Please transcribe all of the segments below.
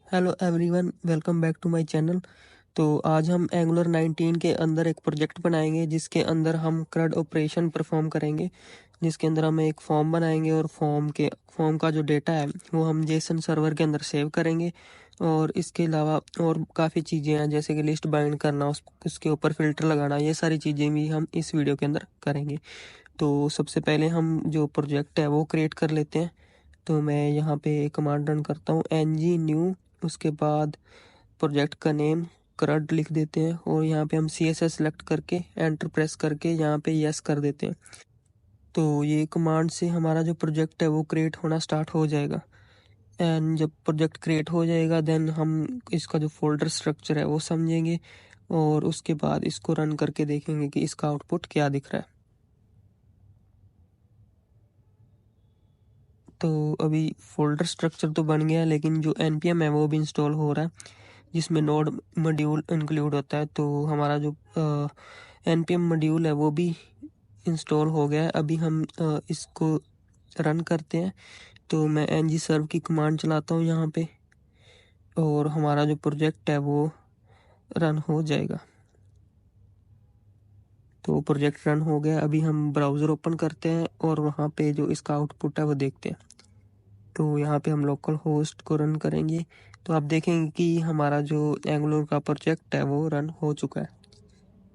Hello everyone, welcome back to my channel. तो आज हम एंगुलर 19 के अंदर एक प्रोजेक्ट बनाएंगे जिसके अंदर हम CRUD ऑपरेशन परफॉर्म करेंगे, जिसके अंदर हम एक फॉर्म बनाएंगे और फॉर्म का जो डेटा है वो हम जेसन सर्वर के अंदर सेव करेंगे। और इसके अलावा और काफ़ी चीज़ें हैं, जैसे कि लिस्ट बाइंड करना, उसके ऊपर फिल्टर लगाना, ये सारी चीज़ें भी हम इस वीडियो के अंदर करेंगे। तो सबसे पहले हम जो प्रोजेक्ट है वो क्रिएट कर लेते हैं। तो मैं यहाँ पे कमांड रन करता हूँ ng new, उसके बाद प्रोजेक्ट का नेम CRUD लिख देते हैं और यहाँ पे हम CSS सेलेक्ट करके एंटर प्रेस करके यहाँ पे यस कर देते हैं। तो ये कमांड से हमारा जो प्रोजेक्ट है वो क्रिएट होना स्टार्ट हो जाएगा। एंड जब प्रोजेक्ट क्रिएट हो जाएगा देन हम इसका जो फोल्डर स्ट्रक्चर है वो समझेंगे और उसके बाद इसको रन करके देखेंगे कि इसका आउटपुट क्या दिख रहा है। तो अभी फोल्डर स्ट्रक्चर तो बन गया है, लेकिन जो npm है वो भी इंस्टॉल हो रहा है, जिसमें नोड मॉड्यूल इंक्लूड होता है। तो हमारा जो npm मॉड्यूल है वो भी इंस्टॉल हो गया है। अभी हम इसको रन करते हैं। तो मैं ng सर्व की कमांड चलाता हूँ यहाँ पे और हमारा जो प्रोजेक्ट है वो रन हो जाएगा। तो प्रोजेक्ट रन हो गया। अभी हम ब्राउज़र ओपन करते हैं और वहाँ पे जो इसका आउटपुट है वो देखते हैं। तो यहाँ पे हम लोकल होस्ट को रन करेंगे तो आप देखेंगे कि हमारा जो एंगुलर का प्रोजेक्ट है वो रन हो चुका है।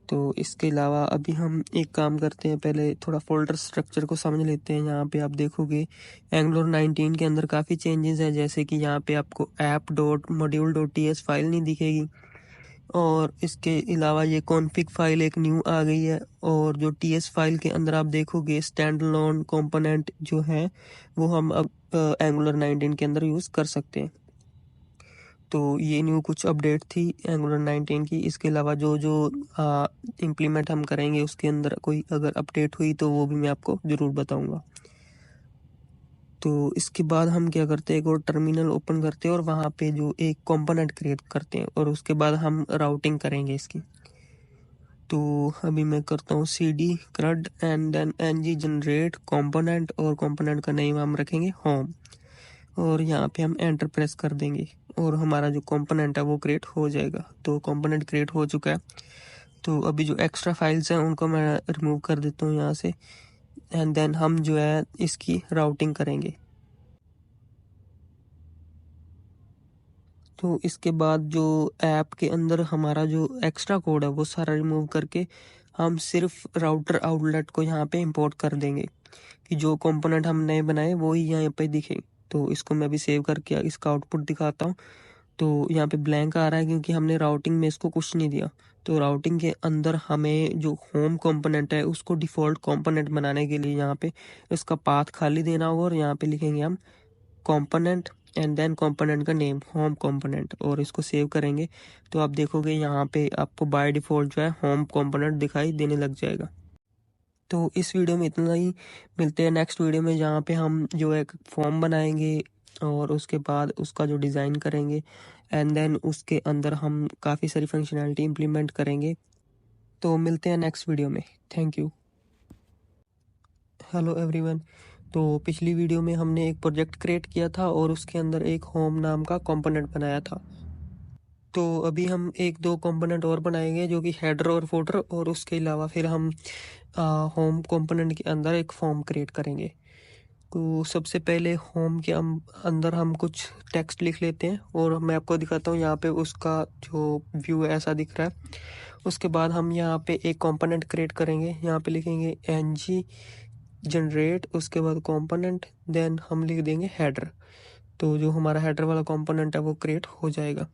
तो इसके अलावा अभी हम एक काम करते हैं, पहले थोड़ा फोल्डर स्ट्रक्चर को समझ लेते हैं। यहाँ पे आप देखोगे एंगुलर 19 के अंदर काफ़ी चेंजेस हैं, जैसे कि यहाँ पे आपको app.module.ts फाइल नहीं दिखेगी और इसके अलावा ये कॉन्फ़िग फाइल एक न्यू आ गई है। और जो टीएस फाइल के अंदर आप देखोगे स्टैंड अलोन कंपोनेंट जो है वो हम अब एंगुलर 19 के अंदर यूज़ कर सकते हैं। तो ये न्यू कुछ अपडेट थी एंगुलर 19 की। इसके अलावा जो जो इम्प्लीमेंट हम करेंगे उसके अंदर कोई अगर अपडेट हुई तो वो भी मैं आपको ज़रूर बताऊंगा। तो इसके बाद हम क्या करते हैं, एक और टर्मिनल ओपन करते हैं और वहाँ पे जो एक कंपोनेंट क्रिएट करते हैं और उसके बाद हम राउटिंग करेंगे इसकी। तो अभी मैं करता हूँ cd CRUD and then ng generate component और कंपोनेंट का नेम हम रखेंगे होम और यहाँ पे हम एंटर प्रेस कर देंगे और हमारा जो कंपोनेंट है वो क्रिएट हो जाएगा। तो कंपोनेंट क्रिएट हो चुका है। तो अभी जो एक्स्ट्रा फाइल्स हैं उनको मैं रिमूव कर देता हूँ यहाँ से एंड देन हम जो है इसकी राउटिंग करेंगे। तो इसके बाद जो ऐप के अंदर हमारा जो एक्स्ट्रा कोड है वो सारा रिमूव करके हम सिर्फ राउटर आउटलेट को यहाँ पे इंपोर्ट कर देंगे कि जो कंपोनेंट हम नए बनाए वो ही यहाँ पे दिखे। तो इसको मैं भी सेव करके इसका आउटपुट दिखाता हूँ। तो यहाँ पे ब्लैंक आ रहा है क्योंकि हमने राउटिंग में इसको कुछ नहीं दिया। तो राउटिंग के अंदर हमें जो होम कंपोनेंट है उसको डिफ़ॉल्ट कंपोनेंट बनाने के लिए यहाँ पे इसका पाथ खाली देना होगा और यहाँ पे लिखेंगे हम कंपोनेंट एंड देन कंपोनेंट का नेम होम कंपोनेंट और इसको सेव करेंगे। तो आप देखोगे यहाँ पे आपको बाय डिफ़ॉल्ट जो है होम कंपोनेंट दिखाई देने लग जाएगा। तो इस वीडियो में इतना ही। मिलते हैं नेक्स्ट वीडियो में जहाँ पे हम जो एक फॉर्म बनाएंगे और उसके बाद उसका जो डिज़ाइन करेंगे एंड देन उसके अंदर हम काफ़ी सारी फंक्शनैलिटी इम्प्लीमेंट करेंगे। तो मिलते हैं नेक्स्ट वीडियो में। Thank you. Hello everyone. तो पिछली वीडियो में हमने एक प्रोजेक्ट क्रिएट किया था और उसके अंदर एक होम नाम का कंपोनेंट बनाया था। तो अभी हम एक दो कंपोनेंट और बनाएंगे जो कि हेडर और फुटर, और उसके अलावा फिर हम होम कंपोनेंट के अंदर एक फॉर्म क्रिएट करेंगे। तो सबसे पहले होम के अंदर हम कुछ टेक्स्ट लिख लेते हैं और मैं आपको दिखाता हूँ। यहाँ पे उसका जो व्यू है ऐसा दिख रहा है। उसके बाद हम यहाँ पे एक कंपोनेंट क्रिएट करेंगे। यहाँ पे लिखेंगे ng जनरेट, उसके बाद कंपोनेंट, देन हम लिख देंगे हेडर। तो जो हमारा हेडर वाला कंपोनेंट है वो क्रिएट हो जाएगा।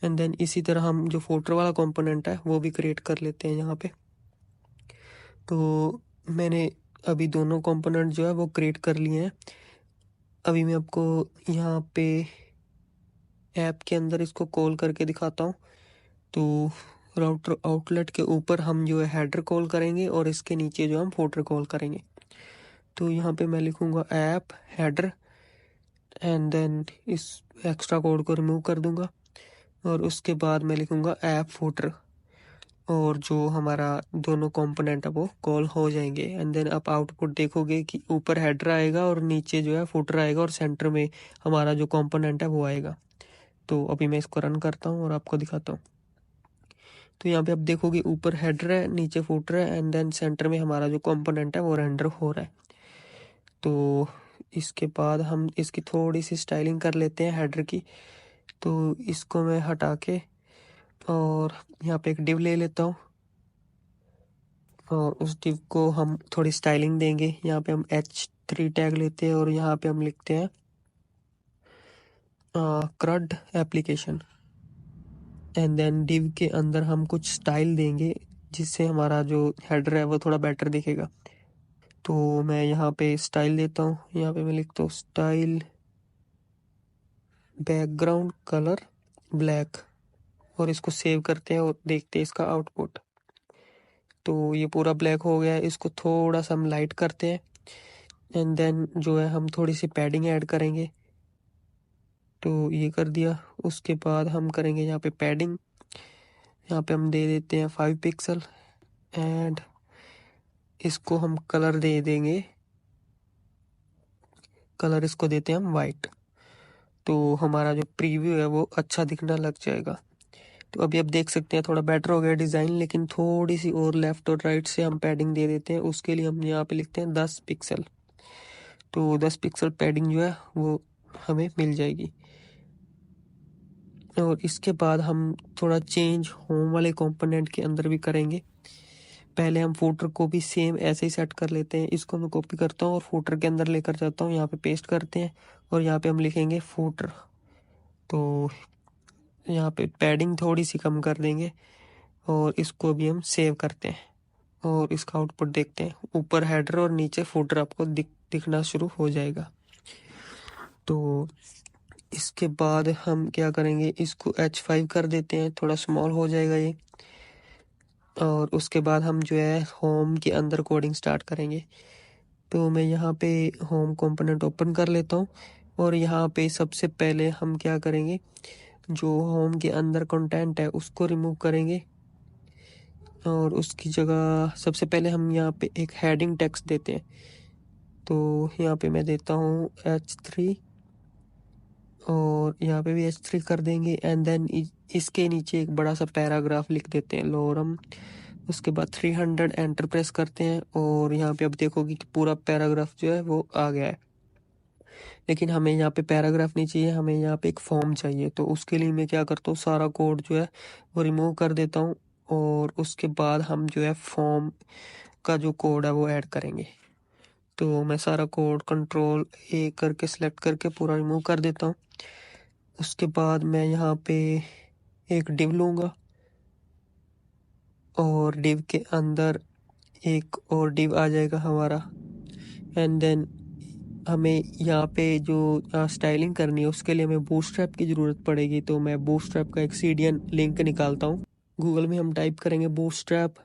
एंड देन इसी तरह हम जो फुटर वाला कंपोनेंट है वो भी क्रिएट कर लेते हैं यहाँ पे। तो मैंने अभी दोनों कंपोनेंट जो है वो क्रिएट कर लिए हैं। अभी मैं आपको यहाँ पे ऐप के अंदर इसको कॉल करके दिखाता हूँ। तो राउटर आउटलेट के ऊपर हम जो है हेडर कॉल करेंगे और इसके नीचे जो हम फुटर कॉल करेंगे। तो यहाँ पे मैं लिखूँगा ऐप हेडर एंड देन इस एक्स्ट्रा कोड को रिमूव कर दूंगा और उसके बाद मैं लिखूँगा ऐप फुटर और जो हमारा दोनों कंपोनेंट है वो कॉल हो जाएंगे। एंड देन आप आउटपुट देखोगे कि ऊपर हेडर आएगा और नीचे जो है फुटर आएगा और सेंटर में हमारा जो कंपोनेंट है वो आएगा। तो अभी मैं इसको रन करता हूँ और आपको दिखाता हूँ। तो यहाँ पे आप देखोगे ऊपर हेडर है, नीचे फुटर है, एंड देन सेंटर में हमारा जो कंपोनेंट है वो रेंडर हो रहा है। तो इसके बाद हम इसकी थोड़ी सी स्टाइलिंग कर लेते हैं हेडर की। तो इसको मैं हटा के और यहाँ पे एक डिव ले लेता हूँ और उस डिव को हम थोड़ी स्टाइलिंग देंगे। यहाँ पे हम H3 टैग लेते हैं और यहाँ पे हम लिखते हैं CRUD application, and then div के अंदर हम कुछ स्टाइल देंगे जिससे हमारा जो हेडर है वो थोड़ा बेटर दिखेगा। तो मैं यहाँ पे स्टाइल देता हूँ, यहाँ पे मैं लिखता हूँ स्टाइल बैकग्राउंड कलर ब्लैक, और इसको सेव करते हैं और देखते हैं इसका आउटपुट। तो ये पूरा ब्लैक हो गया है, इसको थोड़ा सा हम लाइट करते हैं, एंड देन जो है हम थोड़ी सी पैडिंग ऐड करेंगे। तो ये कर दिया। उसके बाद हम करेंगे यहाँ पे पैडिंग, यहाँ पे हम दे देते हैं 5 पिक्सल, एंड इसको हम कलर दे देंगे, कलर इसको देते हैं हम वाइट। तो हमारा जो प्रीव्यू है वो अच्छा दिखना लग जाएगा। तो अभी आप देख सकते हैं थोड़ा बेटर हो गया डिज़ाइन, लेकिन थोड़ी सी और लेफ्ट और राइट से हम पैडिंग दे देते हैं। उसके लिए हम यहाँ पे लिखते हैं 10 पिक्सल। तो 10 पिक्सल पैडिंग जो है वो हमें मिल जाएगी। और इसके बाद हम थोड़ा चेंज होम वाले कंपोनेंट के अंदर भी करेंगे। पहले हम फुटर को भी सेम ऐसे ही सेट कर लेते हैं। इसको मैं कॉपी करता हूँ और फुटर के अंदर लेकर जाता हूँ, यहाँ पे पेस्ट करते हैं और यहाँ पे हम लिखेंगे फुटर। तो यहाँ पे पैडिंग थोड़ी सी कम कर देंगे और इसको भी हम सेव करते हैं और इसका आउटपुट देखते हैं। ऊपर हेडर और नीचे फुटर आपको दिखना शुरू हो जाएगा। तो इसके बाद हम क्या करेंगे, इसको H5 कर देते हैं, थोड़ा स्मॉल हो जाएगा ये। और उसके बाद हम जो है होम के अंदर कोडिंग स्टार्ट करेंगे। तो मैं यहाँ पे होम कंपोनेंट ओपन कर लेता हूँ और यहाँ पे सबसे पहले हम क्या करेंगे, जो होम के अंदर कंटेंट है उसको रिमूव करेंगे और उसकी जगह सबसे पहले हम यहाँ पे एक हेडिंग टेक्स्ट देते हैं। तो यहाँ पे मैं देता हूँ H3 और यहाँ पे भी H3 कर देंगे, एंड देन इसके नीचे एक बड़ा सा पैराग्राफ लिख देते हैं लोरम। उसके बाद 300 एंटर प्रेस करते हैं और यहाँ पे अब देखोगे कि पूरा पैराग्राफ जो है वो आ गया है। लेकिन हमें यहाँ पे पैराग्राफ नहीं चाहिए, हमें यहाँ पे एक फॉर्म चाहिए। तो उसके लिए मैं क्या करता हूँ, सारा कोड जो है वो रिमूव कर देता हूँ और उसके बाद हम जो है फॉर्म का जो कोड है वो ऐड करेंगे। तो मैं सारा कोड Ctrl+A करके सिलेक्ट करके पूरा रिमूव कर देता हूँ। उसके बाद मैं यहाँ पे एक डिव लूँगा और डिव के अंदर एक और डिव आ जाएगा हमारा, एंड देन हमें यहाँ पे जो स्टाइलिंग करनी है उसके लिए हमें बूटस्ट्रैप की ज़रूरत पड़ेगी। तो मैं बूटस्ट्रैप का एक CDN लिंक निकालता हूँ। गूगल में हम टाइप करेंगे bootstrap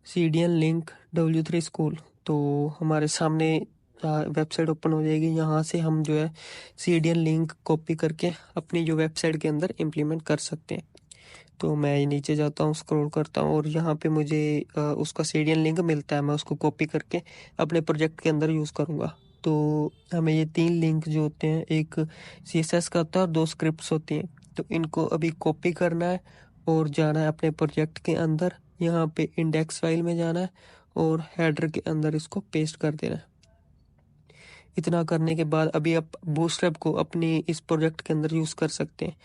CDN link W3 school, तो हमारे सामने वेबसाइट ओपन हो जाएगी। यहाँ से हम जो है CDN लिंक कॉपी करके अपनी जो वेबसाइट के अंदर इम्प्लीमेंट कर सकते हैं। तो मैं नीचे जाता हूँ, स्क्रॉल करता हूँ और यहाँ पे मुझे उसका CDN लिंक मिलता है। मैं उसको कॉपी करके अपने प्रोजेक्ट के अंदर यूज़ करूँगा। तो हमें ये 3 लिंक जो होते हैं, एक CSS का होता है और 2 स्क्रिप्ट्स होती हैं। तो इनको अभी कॉपी करना है और जाना है अपने प्रोजेक्ट के अंदर। यहाँ पे इंडेक्स फाइल में जाना है और हेडर के अंदर इसको पेस्ट कर देना है। इतना करने के बाद अभी आप बूटस्ट्रैप को अपनी इस प्रोजेक्ट के अंदर यूज़ कर सकते हैं।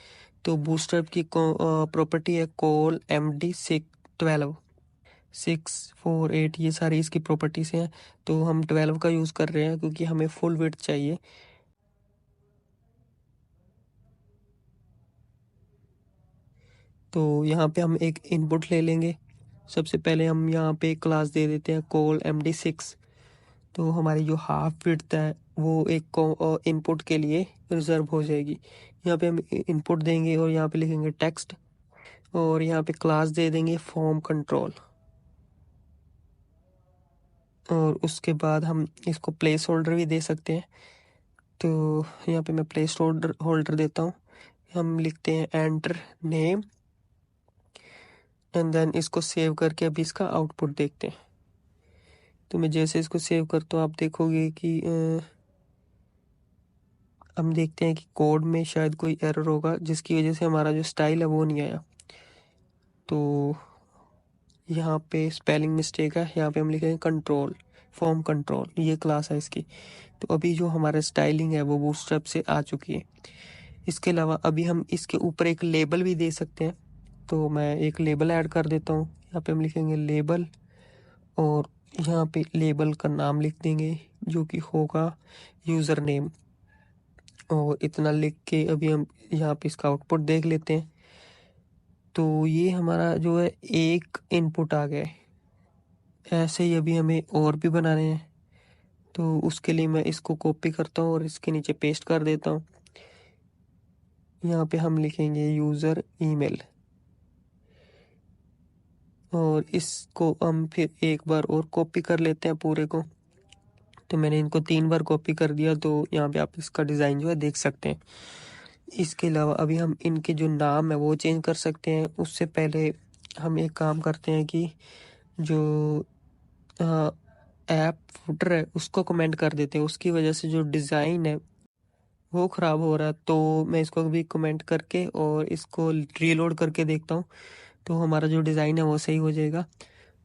तो बूटस्ट्रैप की प्रॉपर्टी है कॉल MD12 648, ये सारी इसकी प्रॉपर्टीज हैं। तो हम 12 का यूज़ कर रहे हैं क्योंकि हमें फुल विड्थ चाहिए। तो यहाँ पे हम एक इनपुट ले लेंगे। सबसे पहले हम यहाँ पे क्लास दे देते हैं कॉल MD6। तो हमारी जो हाफ विड्थ है वो एक इनपुट के लिए रिजर्व हो जाएगी। यहाँ पे हम इनपुट देंगे और यहाँ पे लिखेंगे टेक्स्ट और यहाँ पे क्लास दे देंगे फॉर्म कंट्रोल। और उसके बाद हम इसको प्लेस होल्डर भी दे सकते हैं। तो यहाँ पे मैं प्लेस होल्डर देता हूँ। हम लिखते हैं एंटर नेम, एंड देन इसको सेव करके अभी इसका आउटपुट देखते हैं। तो मैं जैसे इसको सेव करता हूँ आप देखोगे कि हम देखते हैं कि कोड में शायद कोई एरर होगा जिसकी वजह से हमारा जो स्टाइल है वो नहीं आया। तो यहाँ पे स्पेलिंग मिस्टेक है, यहाँ पे हम लिखेंगे कंट्रोल, फॉर्म कंट्रोल, ये क्लास है इसकी। तो अभी जो हमारा स्टाइलिंग है वो बूटस्ट्रैप से आ चुकी है। इसके अलावा अभी हम इसके ऊपर एक लेबल भी दे सकते हैं। तो मैं एक लेबल ऐड कर देता हूँ। यहाँ पे हम लिखेंगे लेबल और यहाँ पे लेबल का नाम लिख देंगे जो कि होगा यूज़र नेम। और इतना लिख के अभी हम यहाँ पे इसका आउटपुट देख लेते हैं। तो ये हमारा जो है एक इनपुट आ गया है। ऐसे ही अभी हमें और भी बनाने हैं। तो उसके लिए मैं इसको कॉपी करता हूँ और इसके नीचे पेस्ट कर देता हूँ। यहाँ पे हम लिखेंगे यूज़र ईमेल और इसको हम फिर एक बार और कॉपी कर लेते हैं पूरे को। तो मैंने इनको 3 बार कॉपी कर दिया। तो यहाँ पे आप इसका डिज़ाइन जो है देख सकते हैं। इसके अलावा अभी हम इनके जो नाम है वो चेंज कर सकते हैं। उससे पहले हम एक काम करते हैं कि जो ऐप फुटर है उसको कमेंट कर देते हैं। उसकी वजह से जो डिज़ाइन है वो ख़राब हो रहा है। तो मैं इसको अभी कमेंट करके और इसको रीलोड करके देखता हूँ। तो हमारा जो डिज़ाइन है वो सही हो जाएगा।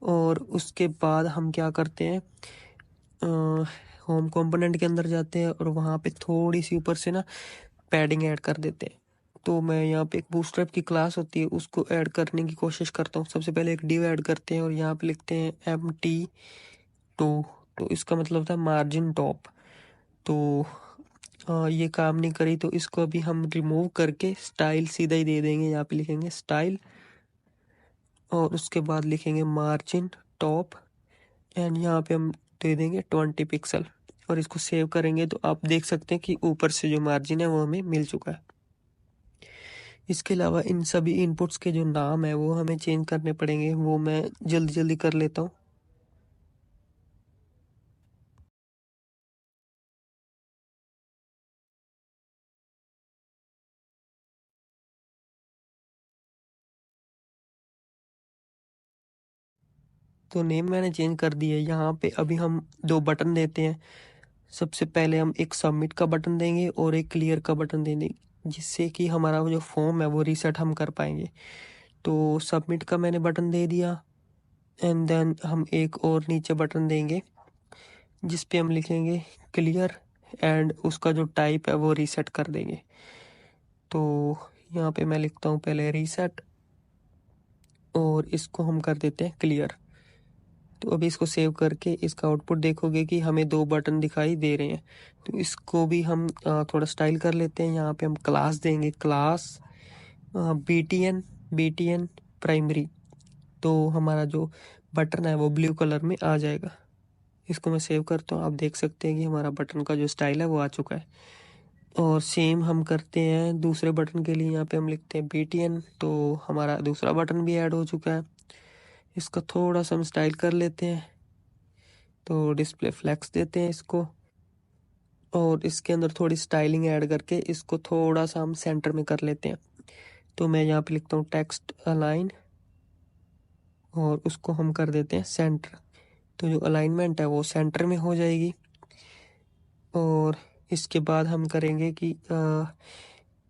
और उसके बाद हम क्या करते हैं, होम कंपोनेंट के अंदर जाते हैं और वहाँ पे थोड़ी सी ऊपर से ना पैडिंग ऐड कर देते हैं। तो मैं यहाँ पे एक बूटस्ट्रैप की क्लास होती है उसको ऐड करने की कोशिश करता हूँ। सबसे पहले एक डिव ऐड करते हैं और यहाँ पे लिखते हैं MT2। तो इसका मतलब था मार्जिन टॉप। तो ये काम नहीं करी तो इसको अभी हम रिमूव करके स्टाइल सीधा ही दे देंगे। यहाँ पे लिखेंगे स्टाइल और उसके बाद लिखेंगे मार्जिन टॉप एंड यहाँ पे हम दे देंगे 20 पिक्सल और इसको सेव करेंगे। तो आप देख सकते हैं कि ऊपर से जो मार्जिन है वो हमें मिल चुका है। इसके अलावा इन सभी इनपुट्स के जो नाम है वो हमें चेंज करने पड़ेंगे। वो मैं जल्दी जल्दी कर लेता हूँ। तो नेम मैंने चेंज कर दिया है। यहाँ पे अभी हम 2 बटन देते हैं। सबसे पहले हम एक सबमिट का बटन देंगे और एक क्लियर का बटन देंगे जिससे कि हमारा जो फॉर्म है वो रीसेट हम कर पाएंगे। तो सबमिट का मैंने बटन दे दिया एंड देन हम एक और नीचे बटन देंगे जिस पे हम लिखेंगे क्लियर एंड उसका जो टाइप है वो रीसेट कर देंगे। तो यहाँ पे मैं लिखता हूँ पहले रीसेट और इसको हम कर देते हैं क्लियर। तो अभी इसको सेव करके इसका आउटपुट देखोगे कि हमें 2 बटन दिखाई दे रहे हैं। तो इसको भी हम थोड़ा स्टाइल कर लेते हैं। यहाँ पे हम क्लास देंगे, क्लास BTN प्राइमरी। तो हमारा जो बटन है वो ब्लू कलर में आ जाएगा। इसको मैं सेव करता हूँ। आप देख सकते हैं कि हमारा बटन का जो स्टाइल है वो आ चुका है। और सेम हम करते हैं दूसरे बटन के लिए। यहाँ पे हम लिखते हैं BTN। तो हमारा दूसरा बटन भी ऐड हो चुका है। इसका थोड़ा सा हम स्टाइल कर लेते हैं। तो डिस्प्ले फ्लेक्स देते हैं इसको और इसके अंदर थोड़ी स्टाइलिंग ऐड करके इसको थोड़ा सा हम सेंटर में कर लेते हैं। तो मैं यहाँ पे लिखता हूँ टेक्स्ट अलाइन और उसको हम कर देते हैं सेंटर। तो जो अलाइनमेंट है वो सेंटर में हो जाएगी। और इसके बाद हम करेंगे कि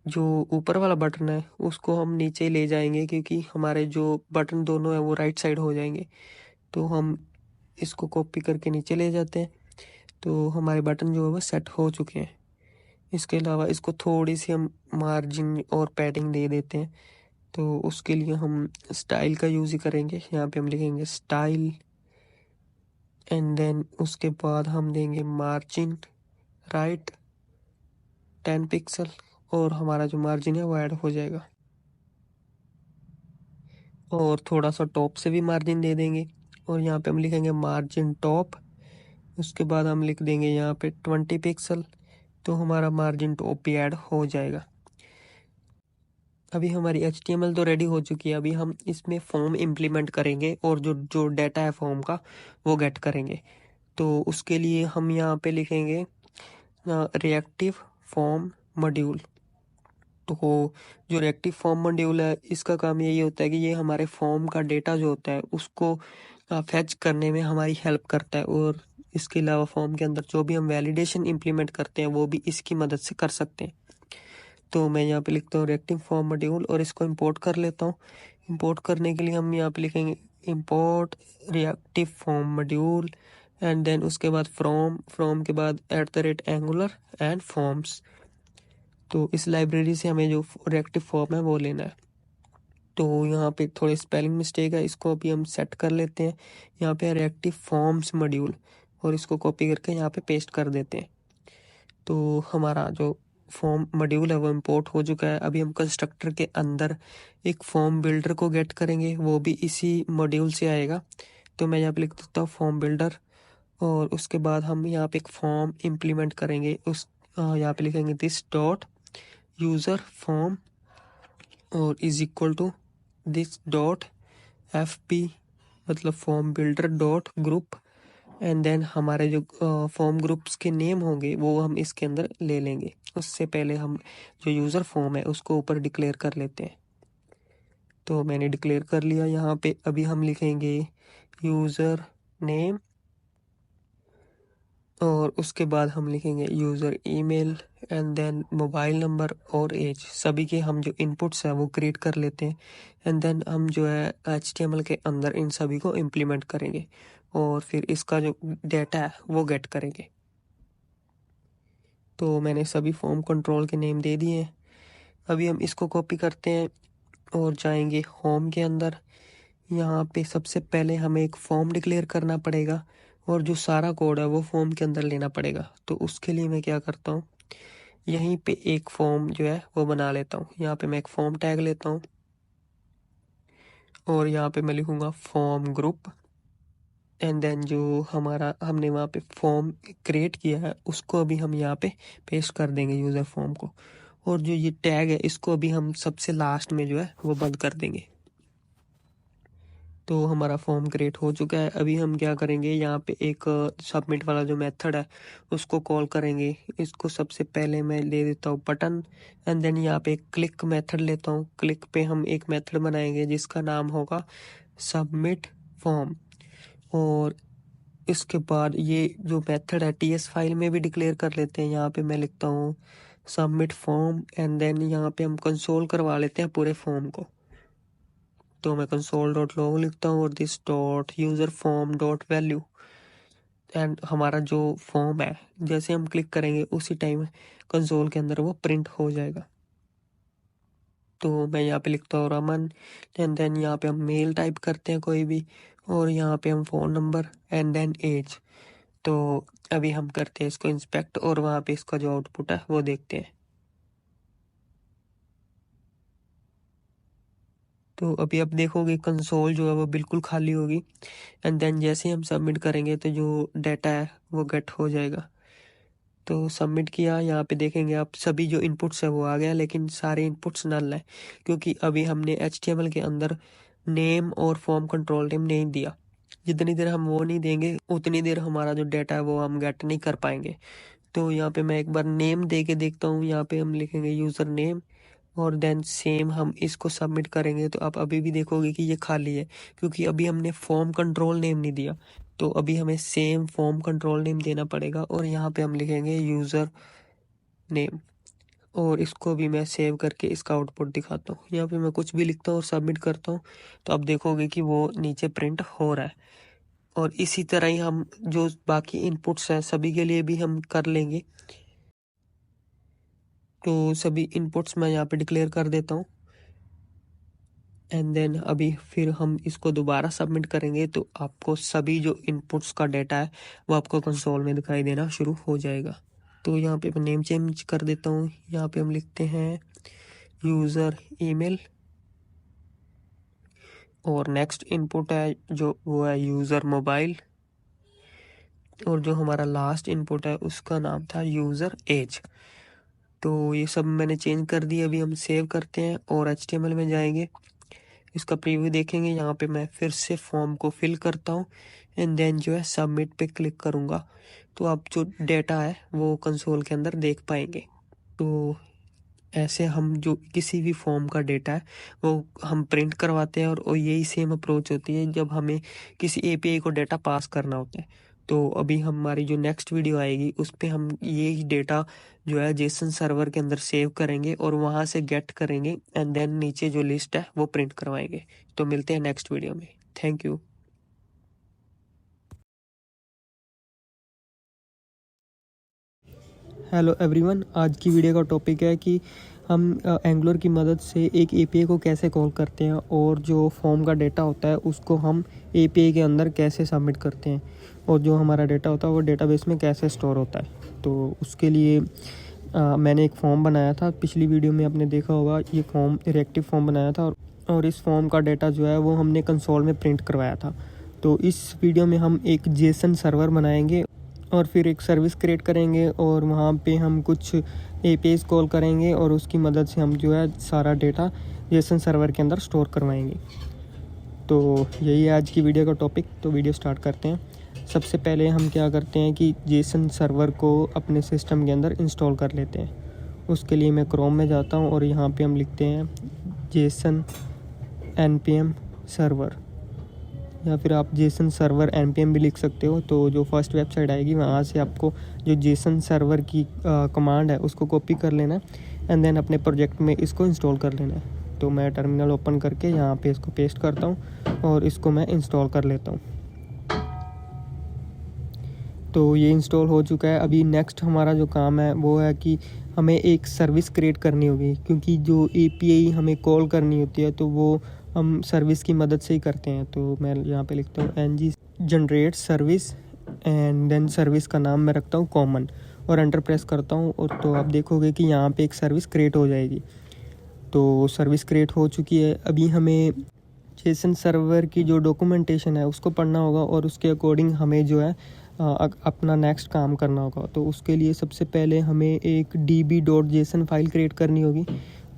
जो ऊपर वाला बटन है उसको हम नीचे ले जाएंगे क्योंकि हमारे जो बटन दोनों है वो राइट साइड हो जाएंगे। तो हम इसको कॉपी करके नीचे ले जाते हैं। तो हमारे बटन जो है वो सेट हो चुके हैं। इसके अलावा इसको थोड़ी सी हम मार्जिन और पैडिंग दे देते हैं। तो उसके लिए हम स्टाइल का यूज़ ही करेंगे। यहाँ पे हम लिखेंगे स्टाइल एंड देन उसके बाद हम देंगे मार्जिन राइट 10 पिक्सल और हमारा जो मार्जिन है वो ऐड हो जाएगा। और थोड़ा सा टॉप से भी मार्जिन दे देंगे और यहाँ पे हम लिखेंगे मार्जिन टॉप। उसके बाद हम लिख देंगे यहाँ पे 20 पिक्सल। तो हमारा मार्जिन टॉप भी ऐड हो जाएगा। अभी हमारी HTML तो रेडी हो चुकी है। अभी हम इसमें फॉर्म इम्प्लीमेंट करेंगे और जो जो डाटा है फॉर्म का वो गेट करेंगे। तो उसके लिए हम यहाँ पे लिखेंगे रिएक्टिव फॉर्म मॉड्यूल। तो जो रिएक्टिव फॉर्म मॉड्यूल है इसका काम यही होता है कि ये हमारे फॉर्म का डेटा जो होता है उसको फेच करने में हमारी हेल्प करता है। और इसके अलावा फॉर्म के अंदर जो भी हम वैलिडेशन इम्प्लीमेंट करते हैं वो भी इसकी मदद से कर सकते हैं। तो मैं यहाँ पे लिखता हूँ रिएक्टिव फॉर्म मॉड्यूल और इसको इंपोर्ट कर लेता हूँ। इंपोर्ट करने के लिए हम यहाँ पे लिखेंगे import reactive form module and then उसके बाद फ्रॉम के बाद @angular एंड फॉर्म्स। तो इस लाइब्रेरी से हमें जो रिएक्टिव फॉर्म है वो लेना है। तो यहाँ पे थोड़ी स्पेलिंग मिस्टेक है, इसको अभी हम सेट कर लेते हैं। यहाँ पे रिएक्टिव फॉर्म्स मॉड्यूल और इसको कॉपी करके यहाँ पे पेस्ट कर देते हैं। तो हमारा जो फॉर्म मॉड्यूल है वो इंपोर्ट हो चुका है। अभी हम कंस्ट्रक्टर के अंदर एक फॉर्म बिल्डर को गेट करेंगे, वो भी इसी मॉड्यूल से आएगा। तो मैं यहाँ पे लिख देता हूँ फॉर्म बिल्डर और उसके बाद हम यहाँ पे एक फॉर्म इम्प्लीमेंट करेंगे। यहाँ पे लिखेंगे दिस डॉट यूज़र फॉर्म और is equal to this dot fp मतलब form builder dot group and then हमारे जो फॉर्म ग्रुप्स के नेम होंगे वो हम इसके अंदर ले लेंगे। उससे पहले हम जो यूज़र फॉर्म है उसको ऊपर डिक्लेयर कर लेते हैं। तो मैंने डिक्लेयर कर लिया। यहाँ पे अभी हम लिखेंगे यूज़र नेम और उसके बाद हम लिखेंगे user email and then mobile number और एज। सभी के हम जो इनपुट्स हैं वो क्रिएट कर लेते हैं एंड देन हम जो है HTML के अंदर इन सभी को इम्प्लीमेंट करेंगे और फिर इसका जो डेटा है वो गेट करेंगे। तो मैंने सभी फॉर्म कंट्रोल के नेम दे दिए हैं। अभी हम इसको कॉपी करते हैं और जाएंगे होम के अंदर। यहाँ पे सबसे पहले हमें एक फॉर्म डिक्लेयर करना पड़ेगा और जो सारा कोड है वो फॉर्म के अंदर लेना पड़ेगा। तो उसके लिए मैं क्या करता हूँ, यहीं पे एक फॉर्म जो है वो बना लेता हूँ। यहाँ पे मैं एक फॉर्म टैग लेता हूँ और यहाँ पे मैं लिखूँगा फॉर्म ग्रुप एंड देन जो हमारा हमने वहाँ पे फॉर्म क्रिएट किया है उसको अभी हम यहाँ पे पेस्ट कर देंगे यूज़र फॉर्म को। और जो ये टैग है इसको अभी हम सबसे लास्ट में जो है वो बंद कर देंगे। तो हमारा फॉर्म क्रिएट हो चुका है। अभी हम क्या करेंगे, यहाँ पे एक सबमिट वाला जो मेथड है उसको कॉल करेंगे। इसको सबसे पहले मैं ले देता हूँ बटन एंड देन यहाँ पे क्लिक मेथड लेता हूँ। क्लिक पे हम एक मेथड बनाएंगे जिसका नाम होगा सबमिट फॉर्म और इसके बाद ये जो मेथड है TS फाइल में भी डिक्लेयर कर लेते हैं। यहाँ पे मैं लिखता हूँ सबमिट फॉर्म एंड देन यहाँ पे हम कंसोल करवा लेते हैं पूरे फॉर्म को। तो मैं console.log लिखता हूँ और this dot user form dot value and हमारा जो फॉर्म है जैसे हम क्लिक करेंगे उसी टाइम कंसोल के अंदर वो प्रिंट हो जाएगा। तो मैं यहाँ पे लिखता हूँ रमन एंड देन यहाँ पे हम मेल टाइप करते हैं कोई भी और यहाँ पे हम phone number and then age. तो अभी हम करते हैं इसको इंस्पेक्ट और वहाँ पे इसका जो आउटपुट है वो देखते हैं। तो अभी आप देखोगे कंसोल जो है वो बिल्कुल खाली होगी एंड देन जैसे हम सबमिट करेंगे तो जो डाटा है वो गेट हो जाएगा। तो सबमिट किया, यहाँ पे देखेंगे आप सभी जो इनपुट्स है वो आ गया लेकिन सारे इनपुट्स नल है क्योंकि अभी हमने HTML के अंदर नेम और फॉर्म कंट्रोल नेम नहीं दिया। जितनी देर हम वो नहीं देंगे उतनी देर हमारा जो डाटा है वो हम गेट नहीं कर पाएंगे। तो यहाँ पे मैं एक बार नेम दे के देखता हूँ। यहाँ पे हम लिखेंगे यूज़र नेम और देन सेम हम इसको सबमिट करेंगे तो आप अभी भी देखोगे कि ये खाली है क्योंकि अभी हमने फॉर्म कंट्रोल नेम नहीं दिया। तो अभी हमें सेम फॉर्म कंट्रोल नेम देना पड़ेगा और यहाँ पे हम लिखेंगे यूज़र नेम और इसको भी मैं सेव करके इसका आउटपुट दिखाता हूँ। यहाँ पे मैं कुछ भी लिखता हूँ और सबमिट करता हूँ तो आप देखोगे कि वो नीचे प्रिंट हो रहा है। और इसी तरह ही हम जो बाकी इनपुट्स हैं सभी के लिए भी हम कर लेंगे। तो सभी इनपुट्स मैं यहाँ पे डिक्लेयर कर देता हूँ एंड देन अभी फिर हम इसको दोबारा सबमिट करेंगे तो आपको सभी जो इनपुट्स का डेटा है वो आपको कंसोल में दिखाई देना शुरू हो जाएगा। तो यहाँ पे मैं नेम चेंज कर देता हूँ। यहाँ पे हम लिखते हैं यूज़र ईमेल और नेक्स्ट इनपुट है जो वो है यूज़र मोबाइल और जो हमारा लास्ट इनपुट है उसका नाम था यूज़र एज। तो ये सब मैंने चेंज कर दिया। अभी हम सेव करते हैं और HTML में जाएंगे, इसका प्रीव्यू देखेंगे। यहाँ पे मैं फिर से फॉर्म को फिल करता हूँ एंड देन जो है सबमिट पे क्लिक करूँगा तो आप जो डेटा है वो कंसोल के अंदर देख पाएंगे। तो ऐसे हम जो किसी भी फॉर्म का डेटा है वो हम प्रिंट करवाते हैं और यही सेम अप्रोच होती है जब हमें किसी API को डेटा पास करना होता है। तो अभी हमारी जो नेक्स्ट वीडियो आएगी उस पे हम ये डेटा जो है जेसन सर्वर के अंदर सेव करेंगे और वहाँ से गेट करेंगे एंड देन नीचे जो लिस्ट है वो प्रिंट करवाएंगे। तो मिलते हैं नेक्स्ट वीडियो में। Thank you. हेलो एवरीवन, आज की वीडियो का टॉपिक है कि हम एंगुलर की मदद से एक एपीआई को कैसे कॉल करते हैं और जो फॉर्म का डेटा होता है उसको हम एपीआई के अंदर कैसे सबमिट करते हैं और जो हमारा डेटा होता है वो डेटाबेस में कैसे स्टोर होता है। तो उसके लिए मैंने एक फॉर्म बनाया था, पिछली वीडियो में आपने देखा होगा। ये फॉर्म रिएक्टिव फॉर्म बनाया था और इस फॉर्म का डेटा जो है वो हमने कंसोल में प्रिंट करवाया था। तो इस वीडियो में हम एक जेसन सर्वर बनाएंगे और फिर एक सर्विस क्रिएट करेंगे और वहाँ पे हम कुछ एपीआईज़ कॉल करेंगे और उसकी मदद से हम जो है सारा डेटा जेसन सर्वर के अंदर स्टोर करवाएंगे। तो यही है आज की वीडियो का टॉपिक। तो वीडियो स्टार्ट करते हैं। सबसे पहले हम क्या करते हैं कि जेसन सर्वर को अपने सिस्टम के अंदर इंस्टॉल कर लेते हैं। उसके लिए मैं क्रोम में जाता हूँ और यहाँ पे हम लिखते हैं जेसन npm सर्वर, या फिर आप जेसन सर्वर npm भी लिख सकते हो। तो जो फर्स्ट वेबसाइट आएगी वहाँ से आपको जो जेसन सर्वर की कमांड है उसको कॉपी कर लेना है एंड देन अपने प्रोजेक्ट में इसको इंस्टॉल कर लेना है। तो मैं टर्मिनल ओपन करके यहाँ पे इसको पेस्ट करता हूँ और इसको मैं इंस्टॉल कर लेता हूँ। तो ये इंस्टॉल हो चुका है। अभी नेक्स्ट हमारा जो काम है वो है कि हमें एक सर्विस क्रिएट करनी होगी, क्योंकि जो एपीआई हमें कॉल करनी होती है तो वो हम सर्विस की मदद से ही करते हैं। तो मैं यहाँ पे लिखता हूँ ng generate service and then service का नाम मैं रखता हूँ कॉमन और एंटर प्रेस करता हूँ। और तो आप देखोगे कि यहाँ पे एक सर्विस क्रिएट हो जाएगी। तो सर्विस क्रिएट हो चुकी है। अभी हमें जेसन सर्वर की जो डॉक्यूमेंटेशन है उसको पढ़ना होगा और उसके अकॉर्डिंग हमें जो है अपना नेक्स्ट काम करना होगा। तो उसके लिए सबसे पहले हमें एक db.json फाइल क्रिएट करनी होगी।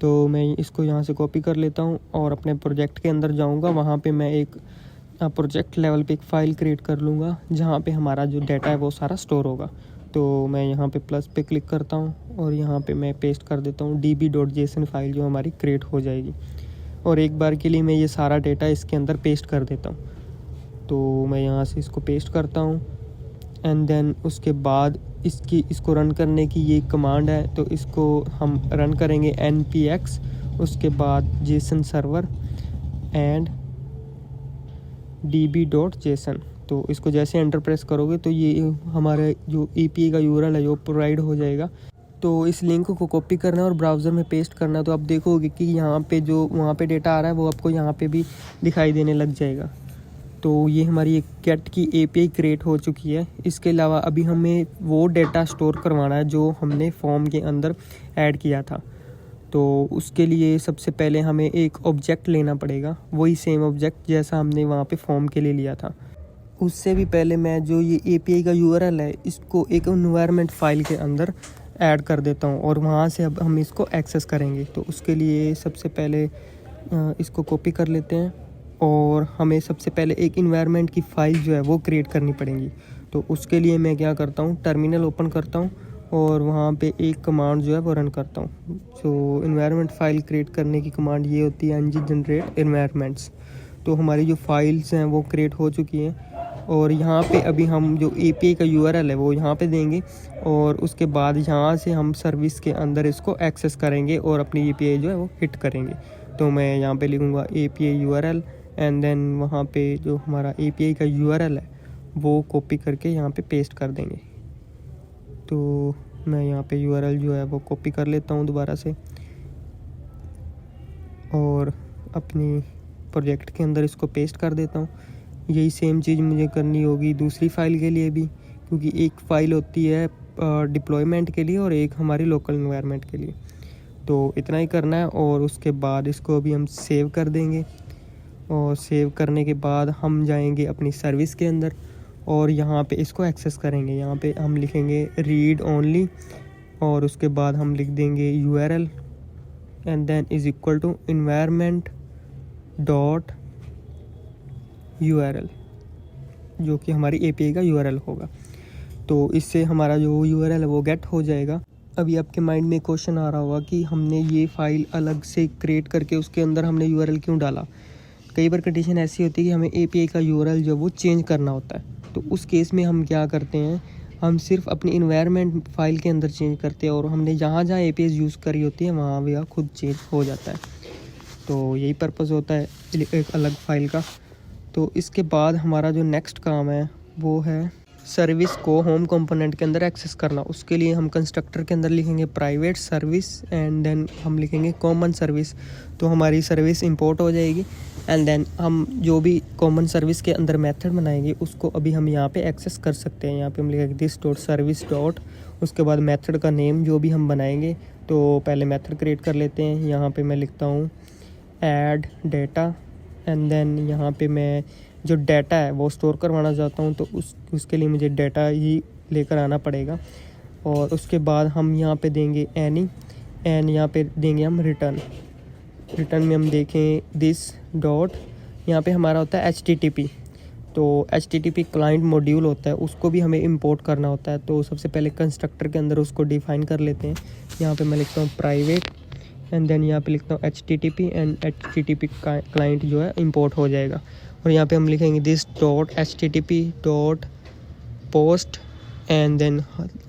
तो मैं इसको यहाँ से कॉपी कर लेता हूँ और अपने प्रोजेक्ट के अंदर जाऊँगा। वहाँ पे मैं एक प्रोजेक्ट लेवल पे एक फ़ाइल क्रिएट कर लूँगा जहाँ पे हमारा जो डाटा है वो सारा स्टोर होगा। तो मैं यहाँ पे प्लस पे क्लिक करता हूँ और यहाँ पे मैं पेस्ट कर देता हूँ db.json फाइल जो हमारी क्रिएट हो जाएगी। और एक बार के लिए मैं ये सारा डेटा इसके अंदर पेस्ट कर देता हूँ। तो मैं यहाँ से इसको पेस्ट करता हूँ एंड देन उसके बाद इसको रन करने की ये कमांड है। तो इसको हम रन करेंगे npx, उसके बाद जेसन सर्वर एंड db.json। तो इसको जैसे एंटर प्रेस करोगे तो ये हमारे जो एपीआई का यूआरएल है वो प्रोवाइड हो जाएगा। तो इस लिंक को कॉपी करना है और ब्राउज़र में पेस्ट करना है। तो आप देखोगे कि यहाँ पे जो वहाँ पे डेटा आ रहा है वो आपको यहाँ पे भी दिखाई देने लग जाएगा। तो ये हमारी एक गेट की एपीआई क्रिएट हो चुकी है। इसके अलावा अभी हमें वो डेटा स्टोर करवाना है जो हमने फॉर्म के अंदर ऐड किया था। तो उसके लिए सबसे पहले हमें एक ऑब्जेक्ट लेना पड़ेगा, वही सेम ऑब्जेक्ट जैसा हमने वहाँ पे फॉर्म के लिए लिया था। उससे भी पहले मैं जो ये एपीआई का यूआरएल है इसको एक एनवायरनमेंट फाइल के अंदर ऐड कर देता हूँ और वहाँ से अब हम इसको एक्सेस करेंगे। तो उसके लिए सबसे पहले इसको कॉपी कर लेते हैं और हमें सबसे पहले एक एनवायरनमेंट की फ़ाइल जो है वो क्रिएट करनी पड़ेगी। तो उसके लिए मैं क्या करता हूँ, टर्मिनल ओपन करता हूँ और वहाँ पे एक कमांड जो है वो रन करता हूँ। तो एनवायरनमेंट फ़ाइल क्रिएट करने की कमांड ये होती है ng जनरेट एनवायरनमेंट्स। तो हमारी जो फाइल्स हैं वो क्रिएट हो चुकी हैं और यहाँ पे अभी हम जो एपीआई का यूआरएल है वो यहाँ पे देंगे और उसके बाद यहाँ से हम सर्विस के अंदर इसको एक्सेस करेंगे और अपनी एपीआई जो है वो हिट करेंगे। तो मैं यहाँ पे लिखूँगा एपीआई यूआरएल एंड देन वहाँ पे जो हमारा एपीआई का यूआरएल है वो कॉपी करके यहाँ पे पेस्ट कर देंगे। तो मैं यहाँ पे यूआरएल जो है वो कॉपी कर लेता हूँ दोबारा से और अपनी प्रोजेक्ट के अंदर इसको पेस्ट कर देता हूँ। यही सेम चीज़ मुझे करनी होगी दूसरी फ़ाइल के लिए भी, क्योंकि एक फ़ाइल होती है डिप्लॉयमेंट के लिए और एक हमारी लोकल एनवायरनमेंट के लिए। तो इतना ही करना है और उसके बाद इसको अभी हम सेव कर देंगे और सेव करने के बाद हम जाएंगे अपनी सर्विस के अंदर और यहाँ पे इसको एक्सेस करेंगे। यहाँ पे हम लिखेंगे रीड ओनली और उसके बाद हम लिख देंगे URL and then is equal to environment dot URL, जो कि हमारी एपीआई का यूआरएल होगा। तो इससे हमारा जो यूआरएल है वो गेट हो जाएगा। अभी आपके माइंड में क्वेश्चन आ रहा होगा कि हमने ये फ़ाइल अलग से क्रिएट करके उसके अंदर हमने यूआरएल क्यों डाला। कई बार कंडीशन ऐसी होती है कि हमें एपीआई का यूआरएल जो वो चेंज करना होता है। तो उस केस में हम क्या करते हैं, हम सिर्फ अपनी इन्वायरमेंट फाइल के अंदर चेंज करते हैं और हमने जहाँ जहाँ APIs यूज़ करी होती है वहाँ वह खुद चेंज हो जाता है। तो यही पर्पज़ होता है एक अलग फ़ाइल का। तो इसके बाद हमारा जो नेक्स्ट काम है वो है सर्विस को होम कंपोनेंट के अंदर एक्सेस करना। उसके लिए हम कंस्ट्रक्टर के अंदर लिखेंगे प्राइवेट सर्विस एंड देन हम लिखेंगे कॉमन सर्विस। तो हमारी सर्विस इंपोर्ट हो जाएगी एंड देन हम जो भी कॉमन सर्विस के अंदर मेथड बनाएंगे उसको अभी हम यहाँ पे एक्सेस कर सकते हैं। यहाँ पे हम लिखेंगे दिस डॉट सर्विस डॉट, उसके बाद मेथड का नेम जो भी हम बनाएंगे। तो पहले मेथड क्रिएट कर लेते हैं। यहाँ पे मैं लिखता हूँ ऐड डेटा एंड देन यहाँ पे मैं जो डाटा है वो स्टोर करवाना चाहता हूँ, तो उसके लिए मुझे डाटा ही लेकर आना पड़ेगा। और उसके बाद हम यहाँ पे देंगे एनी एंड यहाँ पे देंगे हम रिटर्न में हम देखें दिस डॉट, यहाँ पे हमारा होता है HTTP। तो HTTP क्लाइंट मॉड्यूल होता है, उसको भी हमें इंपोर्ट करना होता है। तो सबसे पहले कंस्ट्रक्टर के अंदर उसको डिफ़ाइन कर लेते हैं। यहाँ पे मैं लिखता हूँ प्राइवेट एंड देन यहाँ पे लिखता हूँ HTTP एंड HTTP क्लाइंट जो है इंपोर्ट हो जाएगा। और यहाँ पे हम लिखेंगे this dot HTTP dot post and then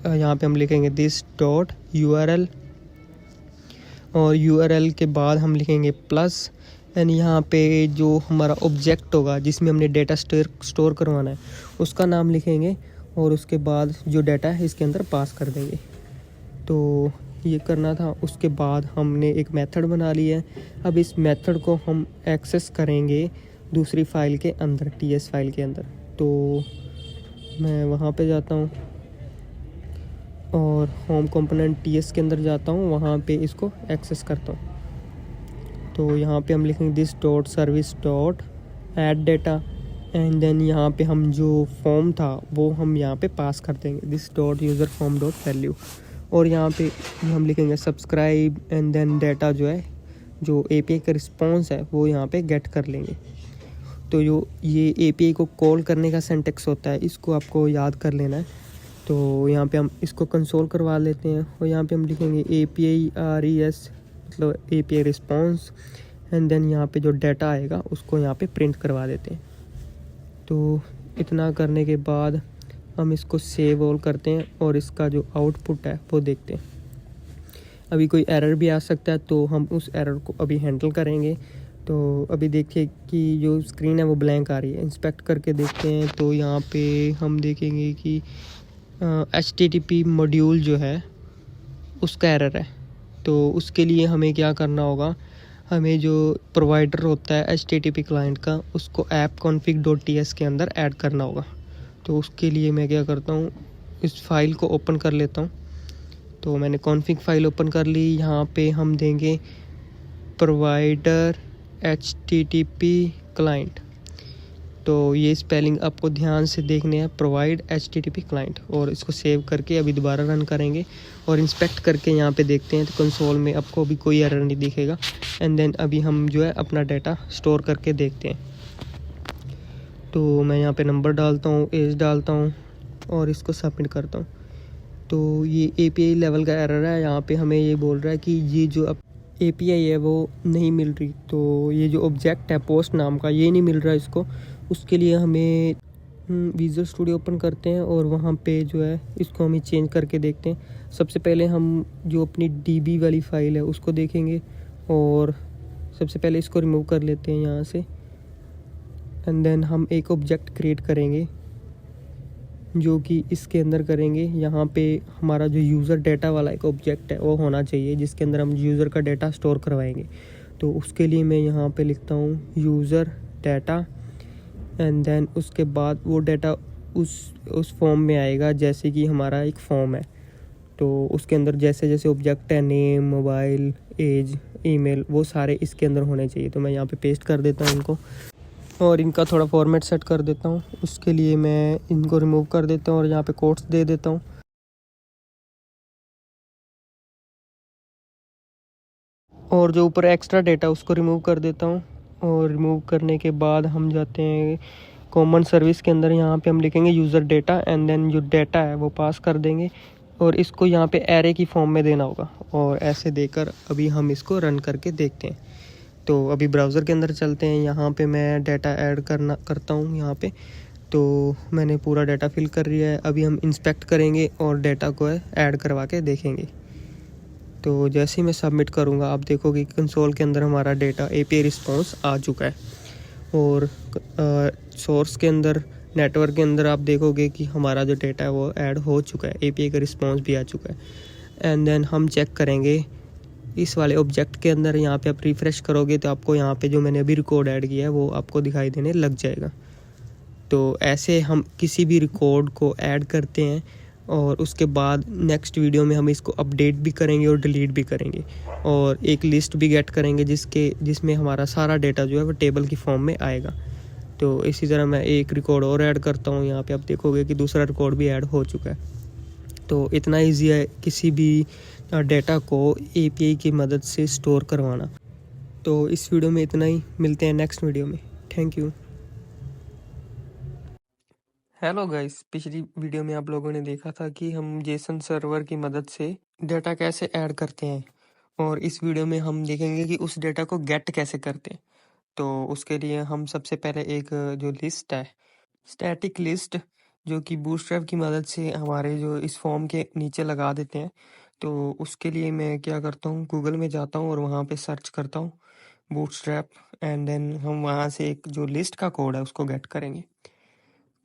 यहाँ पे हम लिखेंगे दिस डॉट URL और URL के बाद हम लिखेंगे प्लस एंड यहाँ पे जो हमारा ऑब्जेक्ट होगा जिसमें हमने डेटा स्टोर करवाना है उसका नाम लिखेंगे और उसके बाद जो डाटा है इसके अंदर पास कर देंगे। तो ये करना था। उसके बाद हमने एक मेथड बना लिया है। अब इस मेथड को हम एक्सेस करेंगे दूसरी फाइल के अंदर, TS फाइल के अंदर। तो मैं वहाँ पे जाता हूँ और होम कंपोनेंट TS के अंदर जाता हूँ, वहाँ पे इसको एक्सेस करता हूँ। तो यहाँ पे हम लिखेंगे this dot service dot add data and then यहाँ पे हम जो फॉर्म था वो हम यहाँ पे पास कर देंगे this dot user form dot value. और यहाँ पे हम लिखेंगे सब्सक्राइब एंड देन डाटा जो है जो API का रिस्पॉन्स है वो यहाँ पे गेट कर लेंगे। तो ये API को कॉल करने का सिंटैक्स होता है, इसको आपको याद कर लेना है। तो यहाँ पे हम इसको कंसोल करवा लेते हैं और यहाँ पे हम लिखेंगे API RES मतलब API रिस्पॉन्स एंड देन यहाँ पे जो डाटा आएगा उसको यहाँ पे प्रिंट करवा देते हैं। तो इतना करने के बाद हम इसको सेव ऑल करते हैं और इसका जो आउटपुट है वो देखते हैं। अभी कोई एरर भी आ सकता है तो हम उस एरर को अभी हैंडल करेंगे। तो अभी देखिए कि जो स्क्रीन है वो ब्लैंक आ रही है। इंस्पेक्ट करके देखते हैं तो यहाँ पे हम देखेंगे कि HTTP मॉड्यूल जो है उसका एरर है। तो उसके लिए हमें क्या करना होगा, हमें जो प्रोवाइडर होता है HTTP क्लाइंट का उसको appconfig.ts के अंदर ऐड करना होगा। तो उसके लिए मैं क्या करता हूँ, इस फाइल को ओपन कर लेता हूँ। तो मैंने कॉन्फ़िग फाइल ओपन कर ली। यहाँ पे हम देंगे प्रोवाइडर HTTP क्लाइंट। तो ये स्पेलिंग आपको ध्यान से देखने हैं, प्रोवाइड HTTP क्लाइंट। और इसको सेव करके अभी दोबारा रन करेंगे और इंस्पेक्ट करके यहाँ पे देखते हैं तो कंसोल में आपको अभी कोई एरर नहीं दिखेगा। एंड देन अभी हम जो है अपना डाटा स्टोर करके देखते हैं। तो मैं यहाँ पे नंबर डालता हूँ, एज डालता हूँ और इसको सबमिट करता हूँ। तो ये API लेवल का एरर है। यहाँ पे हमें ये बोल रहा है कि ये जो अब API है वो नहीं मिल रही। तो ये जो ऑब्जेक्ट है पोस्ट नाम का ये नहीं मिल रहा इसको। उसके लिए हमें विजुअल स्टूडियो ओपन करते हैं और वहाँ पे जो है इसको हमें चेंज करके देखते हैं। सबसे पहले हम जो अपनी DB वाली फ़ाइल है उसको देखेंगे और सबसे पहले इसको रिमूव कर लेते हैं यहाँ से। एंड देन हम एक ऑब्जेक्ट क्रिएट करेंगे जो कि इसके अंदर करेंगे। यहाँ पे हमारा जो यूज़र डाटा वाला एक ऑब्जेक्ट है वो होना चाहिए जिसके अंदर हम यूज़र का डाटा स्टोर करवाएंगे। तो उसके लिए मैं यहाँ पे लिखता हूँ यूज़र डाटा एंड देन उसके बाद वो डाटा उस फॉर्म में आएगा जैसे कि हमारा एक फॉर्म है। तो उसके अंदर जैसे जैसे ऑब्जेक्ट है नेम, मोबाइल, एज, ईमेल वो सारे इसके अंदर होने चाहिए। तो मैं यहाँ पे पेस्ट कर देता हूँ इनको और इनका थोड़ा फॉर्मेट सेट कर देता हूँ। उसके लिए मैं इनको रिमूव कर देता हूँ और यहाँ पे कोट्स दे देता हूँ। और जो ऊपर एक्स्ट्रा डेटा उसको रिमूव कर देता हूँ। और रिमूव करने के बाद हम जाते हैं कॉमन सर्विस के अंदर। यहाँ पे हम लिखेंगे यूज़र डेटा एंड देन जो डेटा है वो पास कर देंगे और इसको यहाँ पे एरे की फॉर्म में देना होगा। और ऐसे देकर अभी हम इसको रन करके देखते हैं। तो अभी ब्राउज़र के अंदर चलते हैं। यहाँ पे मैं डाटा ऐड करता हूँ यहाँ पे। तो मैंने पूरा डाटा फिल कर लिया है। अभी हम इंस्पेक्ट करेंगे और डाटा को ऐड करवा के देखेंगे। तो जैसे ही मैं सबमिट करूँगा आप देखोगे कि कंसोल के अंदर हमारा डाटा API रिस्पॉन्स आ चुका है। और सोर्स के अंदर, नेटवर्क के अंदर आप देखोगे कि हमारा जो डाटा है वो ऐड हो चुका है, API का रिस्पॉन्स भी आ चुका है। एंड देन हम चेक करेंगे इस वाले ऑब्जेक्ट के अंदर। यहाँ पे आप रिफ़्रेश करोगे तो आपको यहाँ पे जो मैंने अभी रिकॉर्ड ऐड किया है वो आपको दिखाई देने लग जाएगा। तो ऐसे हम किसी भी रिकॉर्ड को ऐड करते हैं और उसके बाद नेक्स्ट वीडियो में हम इसको अपडेट भी करेंगे और डिलीट भी करेंगे और एक लिस्ट भी गेट करेंगे जिसमें हमारा सारा डेटा जो है वो टेबल की फॉर्म में आएगा। तो इसी तरह मैं एक रिकॉर्ड और ऐड करता हूँ। यहाँ पे आप देखोगे कि दूसरा रिकॉर्ड भी ऐड हो चुका है। तो इतना ईजी है किसी भी डेटा को API की मदद से स्टोर करवाना। तो इस वीडियो में इतना ही, मिलते हैं नेक्स्ट वीडियो में। Thank you. हेलो गाइस, पिछली वीडियो में आप लोगों ने देखा था कि हम जेसन सर्वर की मदद से डेटा कैसे ऐड करते हैं और इस वीडियो में हम देखेंगे कि उस डेटा को गेट कैसे करते हैं। तो उसके लिए हम सबसे पहले एक जो लिस्ट है, स्टैटिक लिस्ट, जो कि बूटस्ट्रैप की मदद से हमारे जो इस फॉर्म के नीचे लगा देते हैं। तो उसके लिए मैं क्या करता हूँ, गूगल में जाता हूँ और वहाँ पे सर्च करता हूँ बूटस्ट्रैप एंड देन हम वहाँ से एक जो लिस्ट का कोड है उसको गेट करेंगे।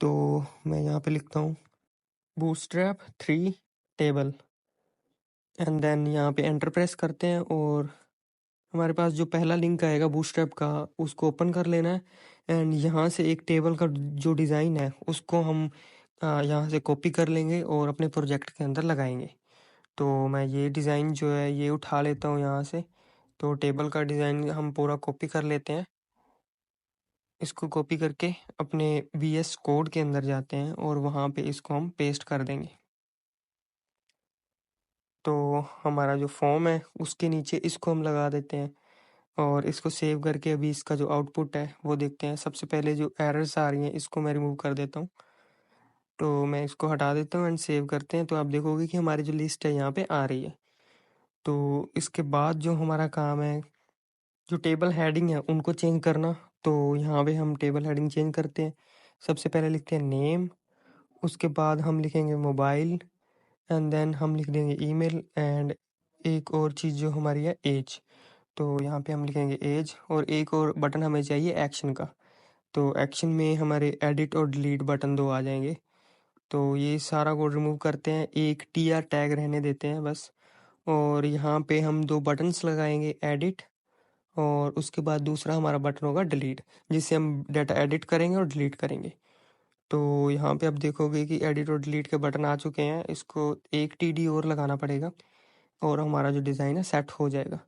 तो मैं यहाँ पे लिखता हूँ बूटस्ट्रैप 3 टेबल एंड देन यहाँ पे एंटर प्रेस करते हैं और हमारे पास जो पहला लिंक आएगा बूटस्ट्रैप का उसको ओपन कर लेना है। एंड यहाँ से एक टेबल का जो डिज़ाइन है उसको हम यहाँ से कॉपी कर लेंगे और अपने प्रोजेक्ट के अंदर लगाएंगे। तो मैं ये डिज़ाइन जो है ये उठा लेता हूँ यहाँ से। तो टेबल का डिज़ाइन हम पूरा कॉपी कर लेते हैं। इसको कॉपी करके अपने VS कोड के अंदर जाते हैं और वहाँ पे इसको हम पेस्ट कर देंगे। तो हमारा जो फॉर्म है उसके नीचे इसको हम लगा देते हैं और इसको सेव करके अभी इसका जो आउटपुट है वो देखते हैं। सबसे पहले जो एरर्स आ रही हैं इसको मैं रिमूव कर देता हूँ। तो मैं इसको हटा देता हूँ एंड सेव करते हैं। तो आप देखोगे कि हमारी जो लिस्ट है यहाँ पे आ रही है। तो इसके बाद जो हमारा काम है, जो टेबल हेडिंग है उनको चेंज करना। तो यहाँ पे हम टेबल हेडिंग चेंज करते हैं। सबसे पहले लिखते हैं नेम, उसके बाद हम लिखेंगे मोबाइल एंड देन हम लिख देंगे ईमेल एंड एक और चीज़ जो हमारी है एज। तो यहाँ पे हम लिखेंगे एज और एक और बटन हमें चाहिए एक्शन का। तो एक्शन में हमारे एडिट और डिलीट बटन 2 आ जाएंगे। तो ये सारा कोड रिमूव करते हैं, एक TR टैग रहने देते हैं बस। और यहाँ पे हम 2 बटन्स लगाएंगे, एडिट और उसके बाद दूसरा हमारा बटन होगा डिलीट, जिससे हम डाटा एडिट करेंगे और डिलीट करेंगे। तो यहाँ पे आप देखोगे कि एडिट और डिलीट के बटन आ चुके हैं। इसको एक TD और लगाना पड़ेगा और हमारा जो डिज़ाइन है सेट हो जाएगा।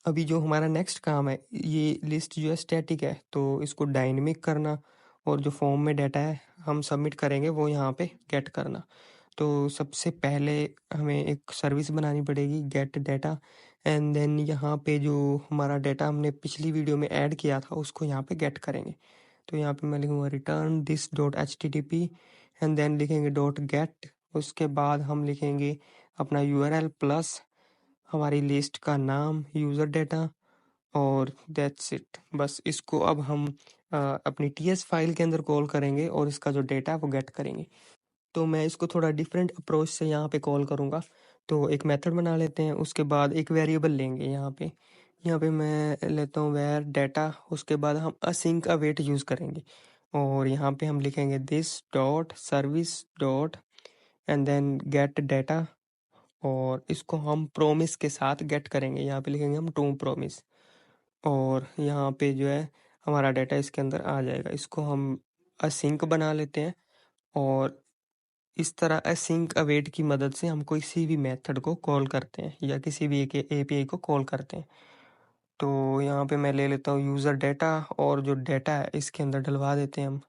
अभी जो हमारा नेक्स्ट काम है, ये लिस्ट जो है स्टैटिक है तो इसको डायनेमिक करना और जो फॉर्म में डाटा है हम सबमिट करेंगे वो यहाँ पे गेट करना। तो सबसे पहले हमें एक सर्विस बनानी पड़ेगी गेट डाटा एंड देन यहाँ पे जो हमारा डाटा हमने पिछली वीडियो में ऐड किया था उसको यहाँ पे गेट करेंगे। तो यहाँ पे मैं लिखूँगा return this dot HTTP and then लिखेंगे डॉट गेट। उसके बाद हम लिखेंगे अपना URL प्लस हमारी लिस्ट का नाम, यूज़र डाटा और दैट्स इट। बस इसको अब हम अपनी TS फाइल के अंदर कॉल करेंगे और इसका जो डेटा है वो गेट करेंगे। तो मैं इसको थोड़ा डिफरेंट अप्रोच से यहाँ पे कॉल करूँगा। तो एक मेथड बना लेते हैं, उसके बाद एक वेरिएबल लेंगे यहाँ पे मैं लेता हूँ वेर डाटा। उसके बाद हम असिंक अवेट यूज़ करेंगे और यहाँ पे हम लिखेंगे this dot service dot and then get data और इसको हम प्रोमिस के साथ गेट करेंगे। यहाँ पे लिखेंगे हम टू प्रोमिस और यहाँ पे जो है हमारा डाटा इसके अंदर आ जाएगा। इसको हम असिंक बना लेते हैं और इस तरह असिंक अवेट की मदद से हम किसी भी मेथड को कॉल करते हैं या किसी भी एक API को कॉल करते हैं। तो यहाँ पे मैं ले लेता हूँ यूज़र डाटा और जो डाटा है इसके अंदर डलवा देते हैं हम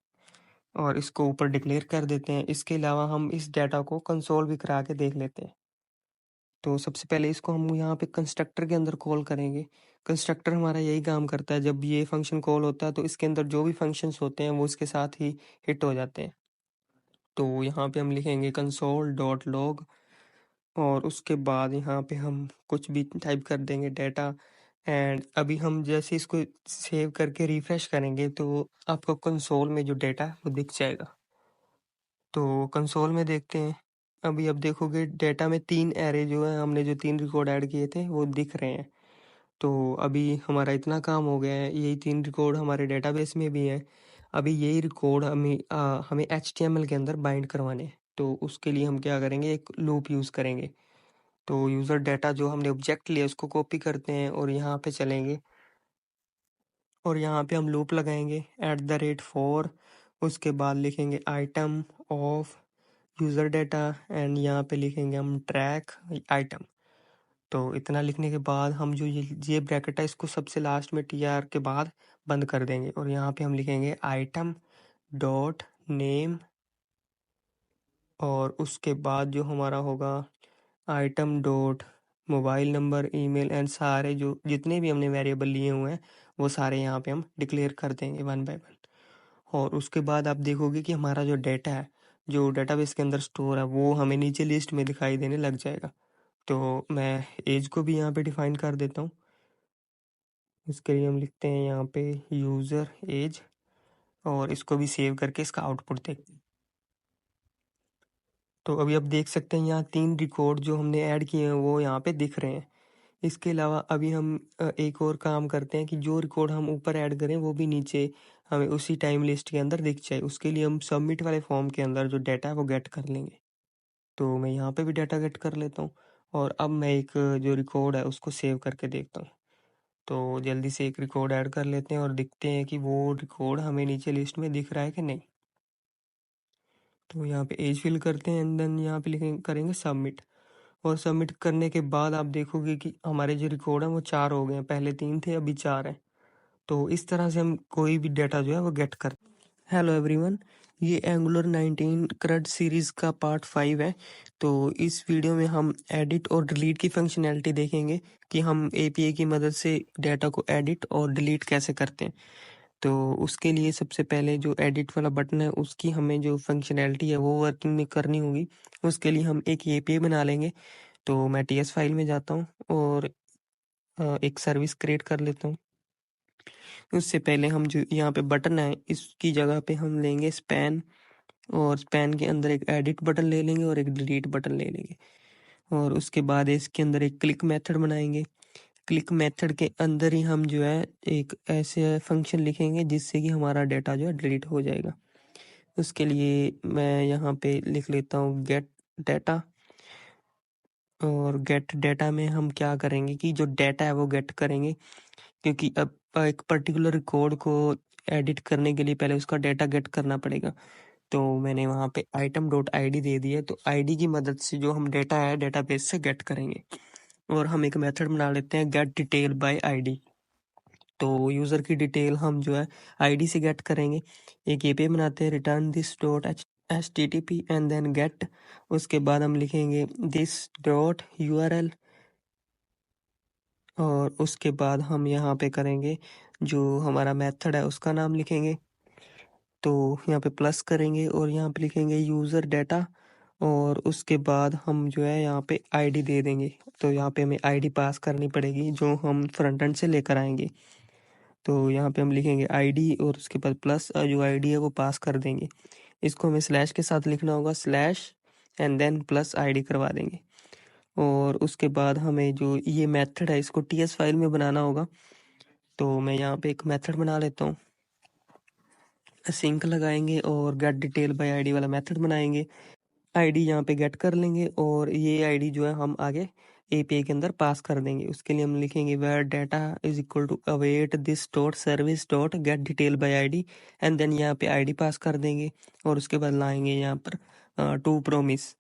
और इसको ऊपर डिक्लेयर कर देते हैं। इसके अलावा हम इस डाटा को कंसोल भी करा के देख लेते हैं। तो सबसे पहले इसको हम यहाँ पे कंस्ट्रक्टर के अंदर कॉल करेंगे। कंस्ट्रक्टर हमारा यही काम करता है, जब ये फंक्शन कॉल होता है तो इसके अंदर जो भी फंक्शंस होते हैं वो इसके साथ ही हिट हो जाते हैं। तो यहाँ पे हम लिखेंगे कंसोल डॉट लॉग और उसके बाद यहाँ पे हम कुछ भी टाइप कर देंगे डाटा एंड अभी हम जैसे इसको सेव करके रिफ्रेश करेंगे तो आपको कंसोल में जो डेटा है वो दिख जाएगा। तो कंसोल में देखते हैं। अभी अब देखोगे डेटा में 3 एरे जो है, हमने जो 3 रिकॉर्ड ऐड किए थे वो दिख रहे हैं। तो अभी हमारा इतना काम हो गया है, यही 3 रिकॉर्ड हमारे डेटाबेस में भी हैं। अभी यही रिकॉर्ड हमें HTML के अंदर बाइंड करवाने हैं। तो उसके लिए हम क्या करेंगे, एक लूप यूज़ करेंगे। तो यूज़र डेटा जो हमने ऑब्जेक्ट लिया उसको कॉपी करते हैं और यहाँ पे चलेंगे और यहाँ पे हम लूप लगाएंगे @for। उसके बाद लिखेंगे item of user data and यहाँ पे लिखेंगे हम ट्रैक आइटम। तो इतना लिखने के बाद हम जो ये ब्रैकेट है इसको सबसे लास्ट में TR के बाद बंद कर देंगे और यहाँ पे हम लिखेंगे आइटम डॉट नेम और उसके बाद जो हमारा होगा item dot mobile number, email and सारे जो जितने भी हमने वेरिएबल लिए हुए हैं वो सारे यहाँ पे हम डिक्लेयर कर देंगे वन बाय वन। और उसके बाद आप देखोगे कि हमारा जो डेटा है, जो डेटाबेस के अंदर स्टोर है, वो हमें नीचे लिस्ट में दिखाई देने लग जाएगा। तो मैं एज को भी यहाँ पे डिफाइन कर देता हूँ। इसके लिए हम लिखते हैं यहाँ पे यूज़र एज और इसको भी सेव करके इसका आउटपुट देखते हैं। तो अभी आप देख सकते हैं यहाँ 3 रिकॉर्ड जो हमने ऐड किए हैं वो यहाँ पे दिख रहे हैं। इसके अलावा अभी हम एक और काम करते हैं कि जो रिकॉर्ड हम ऊपर ऐड करें वो भी नीचे हमें उसी टाइम लिस्ट के अंदर दिख जाए। उसके लिए हम सबमिट वाले फॉर्म के अंदर जो डाटा है वो गेट कर लेंगे। तो मैं यहाँ पे भी डाटा गेट कर लेता हूँ और अब मैं एक जो रिकॉर्ड है उसको सेव करके देखता हूँ। तो जल्दी से एक रिकॉर्ड ऐड कर लेते हैं और देखते हैं कि वो रिकॉर्ड हमें नीचे लिस्ट में दिख रहा है कि नहीं। तो यहाँ पे एज फिल करते हैं एंड देन यहाँ पे लिखेंगे करेंगे सबमिट। और सबमिट करने के बाद आप देखोगे कि हमारे जो रिकॉर्ड हैं वो 4 हो गए हैं, पहले 3 थे अभी 4 हैं। तो इस तरह से हम कोई भी डाटा जो है वो गेट कर। हेलो एवरीवन, ये एंगुलर 19 क्रड सीरीज़ का पार्ट 5 है। तो इस वीडियो में हम एडिट और डिलीट की फंक्शनैलिटी देखेंगे कि हम API की मदद से डाटा को एडिट और डिलीट कैसे करते हैं। तो उसके लिए सबसे पहले जो एडिट वाला बटन है उसकी हमें जो फंक्शनैलिटी है वो वर्किंग में करनी होगी। उसके लिए हम एक API बना लेंगे। तो मैं TS फाइल में जाता हूँ और एक सर्विस क्रिएट कर लेता हूँ। उससे पहले हम जो यहाँ पे बटन है इसकी जगह पे हम लेंगे स्पैन और स्पैन के अंदर एक एडिट बटन ले लेंगे और एक डिलीट बटन ले लेंगे। और उसके बाद इसके अंदर एक क्लिक मेथड बनाएंगे। क्लिक मेथड के अंदर ही हम जो है एक ऐसे फंक्शन लिखेंगे जिससे कि हमारा डेटा जो है डिलीट हो जाएगा। उसके लिए मैं यहाँ पे लिख लेता हूँ गेट डाटा। और गेट डाटा में हम क्या करेंगे कि जो डाटा है वो गेट करेंगे, क्योंकि अब एक पर्टिकुलर कोड को एडिट करने के लिए पहले उसका डाटा गेट करना पड़ेगा। तो मैंने वहाँ पे आइटम डॉट ID दे दिया है, तो ID की मदद से जो हम डेटा है डेटाबेस से गेट करेंगे। और हम एक मेथड बना लेते हैं गेट डिटेल बाय ID। तो यूज़र की डिटेल हम जो है ID से गेट करेंगे। एक API बनाते हैं return this dot HTTP and then get. उसके बाद हम लिखेंगे दिस डॉट URL और उसके बाद हम यहाँ पे करेंगे जो हमारा मेथड है उसका नाम लिखेंगे। तो यहाँ पे प्लस करेंगे और यहाँ पे लिखेंगे यूज़र डाटा और उसके बाद हम जो है यहाँ पे ID दे देंगे। तो यहाँ पे हमें ID पास करनी पड़ेगी जो हम फ्रंट एंड से लेकर आएंगे। तो यहाँ पे हम लिखेंगे ID और उसके बाद प्लस जो ID है वो पास कर देंगे। इसको हमें स्लैश के साथ लिखना होगा, slash and then plus ID करवा देंगे। और उसके बाद हमें जो ये मेथड है इसको TS फाइल में बनाना होगा। तो मैं यहाँ पे एक मेथड बना लेता हूँ। सिंक लगाएंगे और गेट डिटेल बाय ID वाला मेथड बनाएंगे। ID यहाँ पे गेट कर लेंगे और ये ID जो है हम आगे API के अंदर पास कर देंगे। उसके लिए हम लिखेंगे where data is equal to await this dot service dot get detail by ID and then यहाँ पे ID पास कर देंगे। और उसके बाद लाएंगे यहाँ पर टू प्रोमिस।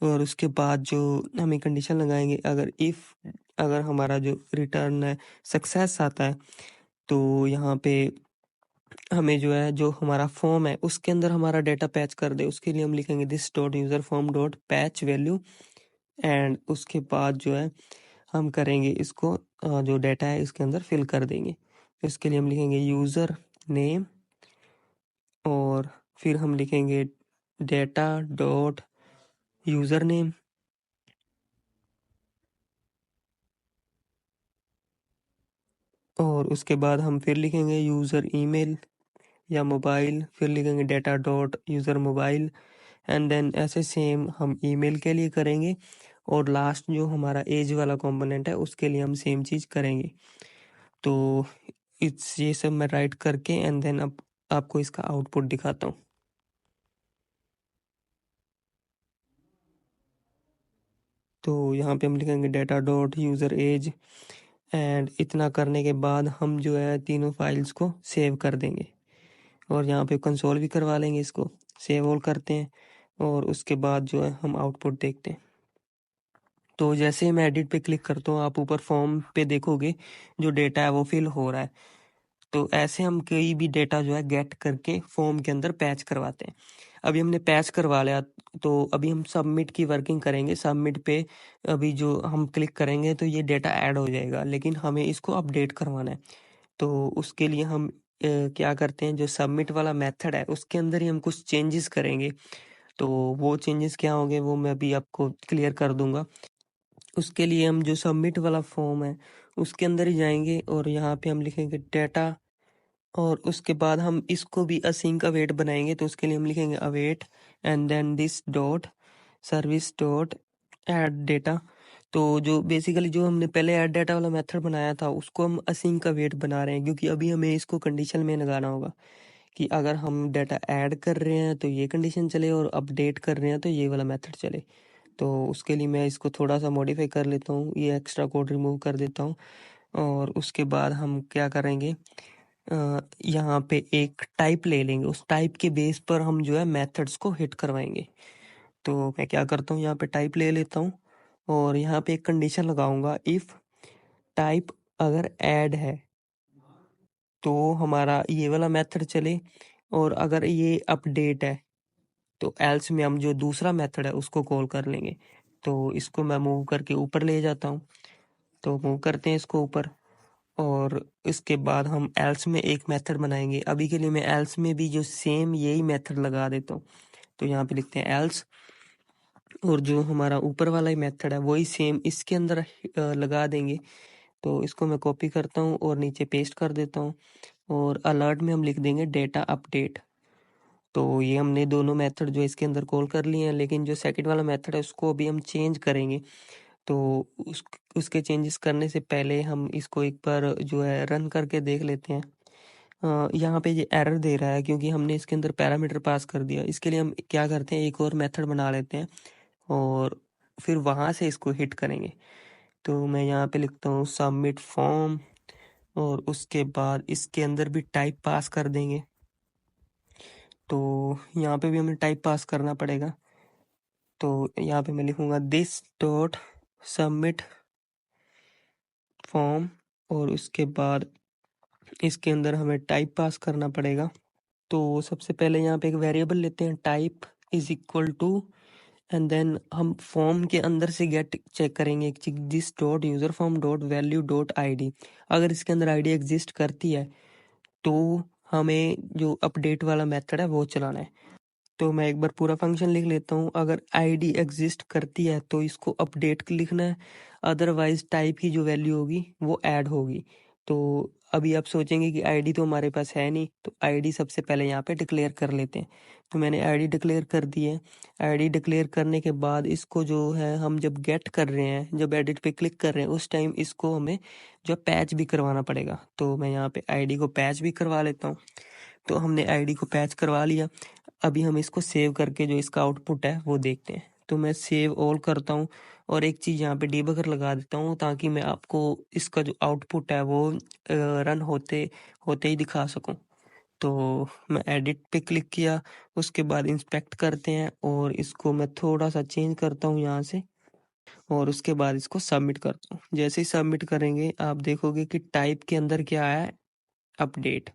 और उसके बाद जो हमें कंडीशन लगाएंगे, अगर हमारा जो रिटर्न है सक्सेस आता है तो यहाँ पे हमें जो है जो हमारा फॉर्म है उसके अंदर हमारा डेटा पैच कर दे। उसके लिए हम लिखेंगे this dot user form dot patch value and उसके बाद जो है हम करेंगे इसको जो डेटा है इसके अंदर फिल कर देंगे। इसके लिए हम लिखेंगे यूज़र नेम और फिर हम लिखेंगे डेटा डॉट यूज़र नेम और उसके बाद हम फिर लिखेंगे यूज़र ईमेल या मोबाइल, फिर लिखेंगे data dot user mobile and then ऐसे सेम हम ईमेल के लिए करेंगे और लास्ट जो हमारा एज वाला कंपोनेंट है उसके लिए हम सेम चीज़ करेंगे। तो ये सब मैं राइट करके एंड देन अब आपको इसका आउटपुट दिखाता हूँ। तो यहाँ पे हम लिखेंगे data dot user age and इतना करने के बाद हम जो है तीनों फाइल्स को सेव कर देंगे और यहाँ पे कंसोल भी करवा लेंगे, इसको सेव ऑल करते हैं और उसके बाद जो है हम आउटपुट देखते हैं। तो जैसे ही मैं एडिट पे क्लिक करता हूँ आप ऊपर फॉर्म पे देखोगे जो डेटा है वो फिल हो रहा है। तो ऐसे हम कोई भी डेटा जो है गेट करके फॉर्म के अंदर पैच करवाते हैं। अभी हमने पैच करवा लिया तो अभी हम सबमिट की वर्किंग करेंगे। सबमिट पे अभी जो हम क्लिक करेंगे तो ये डेटा ऐड हो जाएगा, लेकिन हमें इसको अपडेट करवाना है। तो उसके लिए हम क्या करते हैं, जो सबमिट वाला मेथड है उसके अंदर ही हम कुछ चेंजेस करेंगे। तो वो चेंजेस क्या होंगे वो मैं अभी आपको क्लियर कर दूंगा। उसके लिए हम जो सबमिट वाला फॉर्म है उसके अंदर ही जाएंगे और यहाँ पे हम लिखेंगे डेटा और उसके बाद हम इसको भी असिंक अवेट बनाएंगे। तो उसके लिए हम लिखेंगे await and then this dot service dot add data. तो जो बेसिकली जो हमने पहले ऐड डेटा वाला मेथड बनाया था उसको हम असिंक अवेट बना रहे हैं, क्योंकि अभी हमें इसको कंडीशन में लगाना होगा कि अगर हम डेटा ऐड कर रहे हैं तो ये कंडीशन चले और अपडेट कर रहे हैं तो ये वाला मेथड चले। तो उसके लिए मैं इसको थोड़ा सा मॉडिफाई कर लेता हूँ, ये एक्स्ट्रा कोड रिमूव कर देता हूँ और उसके बाद हम क्या करेंगे, यहाँ पे एक टाइप ले लेंगे, उस टाइप के बेस पर हम जो है मेथड्स को हिट करवाएंगे। तो मैं क्या करता हूँ, यहाँ पे टाइप ले लेता हूँ और यहाँ पे एक कंडीशन लगाऊंगा, इफ टाइप अगर ऐड है तो हमारा ये वाला मेथड चले और अगर ये अपडेट है तो एल्स में हम जो दूसरा मेथड है उसको कॉल कर लेंगे। तो इसको मैं मूव करके ऊपर ले जाता हूँ। तो मूव करते हैं इसको ऊपर और इसके बाद हम एल्स में एक मेथड बनाएंगे। अभी के लिए मैं एल्स में भी जो सेम यही मेथड लगा देता हूँ। तो यहाँ पे लिखते हैं एल्स और जो हमारा ऊपर वाला ही मेथड है वही सेम इसके अंदर लगा देंगे। तो इसको मैं कॉपी करता हूँ और नीचे पेस्ट कर देता हूँ और अलर्ट में हम लिख देंगे डेटा अपडेट। तो ये हमने दोनों मेथड जो इसके अंदर कॉल कर लिए हैं, लेकिन जो सेकंड वाला मेथड है उसको अभी हम चेंज करेंगे। तो उसके चेंजेस करने से पहले हम इसको एक बार जो है रन करके देख लेते हैं। यहाँ पे ये एरर दे रहा है क्योंकि हमने इसके अंदर पैरामीटर पास कर दिया। इसके लिए हम क्या करते हैं, एक और मेथड बना लेते हैं और फिर वहाँ से इसको हिट करेंगे। तो मैं यहाँ पे लिखता हूँ सबमिट फॉर्म और उसके बाद इसके अंदर भी टाइप पास कर देंगे। तो यहाँ पे भी हमें टाइप पास करना पड़ेगा। तो यहाँ पे मैं लिखूँगा दिस डॉट सबमिट फॉर्म और उसके बाद इसके अंदर हमें टाइप पास करना पड़ेगा। तो सबसे पहले यहाँ पे एक वेरिएबल लेते हैं, type is equal to and then हम फॉर्म के अंदर से गेट चेक करेंगे this dot user form dot value dot ID. अगर इसके अंदर आईडी एग्जिस्ट करती है तो हमें जो अपडेट वाला मेथड है वो चलाना है। तो मैं एक बार पूरा फंक्शन लिख लेता हूँ। अगर आईडी एग्जिस्ट करती है तो इसको अपडेट लिखना है, अदरवाइज टाइप की जो वैल्यू होगी वो ऐड होगी। तो अभी आप सोचेंगे कि आईडी तो हमारे पास है नहीं, तो आईडी सबसे पहले यहाँ पे डिक्लेयर कर लेते हैं। तो मैंने आईडी डिक्लेयर कर दी है। आईडी डिक्लेयर करने के बाद इसको जो है हम जब गेट कर रहे हैं, जब एडिट पे क्लिक कर रहे हैं उस टाइम इसको हमें जो पैच भी करवाना पड़ेगा। तो मैं यहाँ पे आईडी को पैच भी करवा लेता हूँ। तो हमने आईडी को पैच करवा लिया। अभी हम इसको सेव करके जो इसका आउटपुट है वो देखते हैं। तो मैं सेव ऑल करता हूँ और एक चीज़ यहाँ पे डिबगर लगा देता हूँ ताकि मैं आपको इसका जो आउटपुट है वो रन होते होते ही दिखा सकूँ। तो मैं एडिट पे क्लिक किया, उसके बाद इंस्पेक्ट करते हैं और इसको मैं थोड़ा सा चेंज करता हूँ यहाँ से और उसके बाद इसको सबमिट करता हूँ। जैसे ही सबमिट करेंगे आप देखोगे कि टाइप के अंदर क्या है, अपडेट।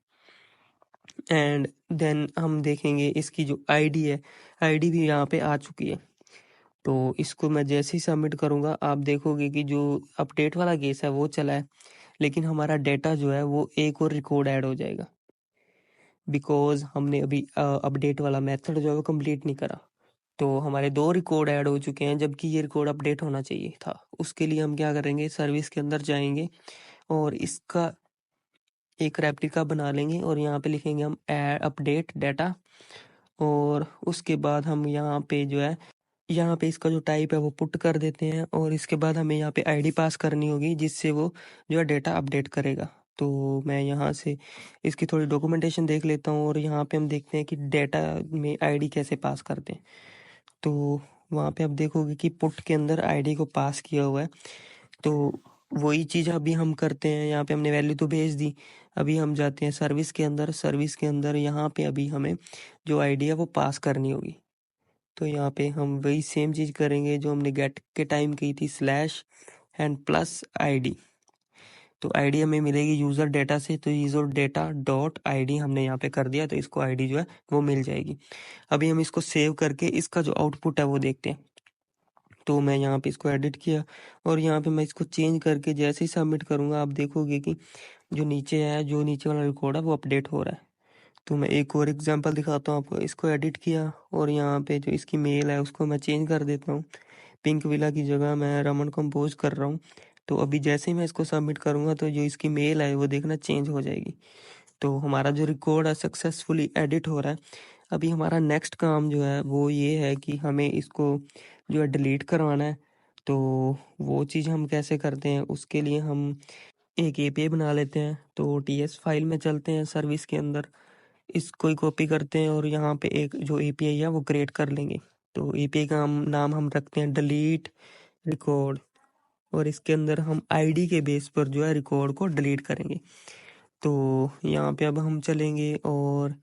एंड देन हम देखेंगे इसकी जो आईडी है, आईडी भी यहाँ पे आ चुकी है। तो इसको मैं जैसे ही सबमिट करूँगा आप देखोगे कि जो अपडेट वाला केस है वो चला है, लेकिन हमारा डेटा जो है वो एक और रिकॉर्ड ऐड हो जाएगा बिकॉज हमने अभी अपडेट वाला मेथड जो है वो कंप्लीट नहीं करा। तो हमारे 2 रिकॉर्ड ऐड हो चुके हैं जबकि ये रिकॉर्ड अपडेट होना चाहिए था। उसके लिए हम क्या करेंगे, सर्विस के अंदर जाएंगे और इसका एक रेप्लिका बना लेंगे और यहाँ पे लिखेंगे हम अपडेट डाटा, और उसके बाद हम यहाँ पे जो है, यहाँ पे इसका जो टाइप है वो पुट कर देते हैं, और इसके बाद हमें यहाँ पे आईडी पास करनी होगी जिससे वो जो है डेटा अपडेट करेगा। तो मैं यहाँ से इसकी थोड़ी डॉक्यूमेंटेशन देख लेता हूँ, और यहाँ पे हम देखते हैं कि डेटा में आईडी कैसे पास करते हैं। तो वहाँ पे आप देखोगे कि पुट के अंदर आईडी को पास किया हुआ है। तो वही चीज़ अभी हम करते हैं, यहाँ पे हमने वैल्यू तो भेज दी। अभी हम जाते हैं सर्विस के अंदर, सर्विस के अंदर यहाँ पे अभी हमें जो आईडी है वो पास करनी होगी। तो यहाँ पे हम वही सेम चीज़ करेंगे जो हमने गेट के टाइम की थी, स्लैश एंड प्लस आईडी। तो आईडी हमें मिलेगी यूज़र डेटा से, तो यूज़र डेटा डॉट आईडी हमने यहाँ पे कर दिया, तो इसको आईडी जो है वो मिल जाएगी। अभी हम इसको सेव करके इसका जो आउटपुट है वो देखते हैं। तो मैं यहाँ पे इसको एडिट किया, और यहाँ पे मैं इसको चेंज करके जैसे ही सबमिट करूँगा, आप देखोगे कि जो नीचे है, जो नीचे वाला रिकॉर्ड है वो अपडेट हो रहा है। तो मैं एक और एग्जांपल दिखाता हूँ आपको। इसको एडिट किया, और यहाँ पे जो इसकी मेल है उसको मैं चेंज कर देता हूँ। पिंक विला की जगह मैं रमन कंपोज कर रहा हूँ। तो अभी जैसे ही मैं इसको सबमिट करूँगा तो जो इसकी मेल है वो देखना चेंज हो जाएगी। तो हमारा जो रिकॉर्ड है सक्सेसफुली एडिट हो रहा है। अभी हमारा नेक्स्ट काम जो है वो ये है कि हमें इसको जो है डिलीट करवाना है। तो वो चीज़ हम कैसे करते हैं, उसके लिए हम एक एपीआई बना लेते हैं। तो टीएस फाइल में चलते हैं, सर्विस के अंदर इसको ही कॉपी करते हैं, और यहाँ पे एक जो एपीआई है वो क्रिएट कर लेंगे। तो एपीआई का नाम हम रखते हैं डिलीट रिकॉर्ड, और इसके अंदर हम आईडी के बेस पर जो है रिकॉर्ड को डिलीट करेंगे। तो यहाँ पे अब हम चलेंगे, और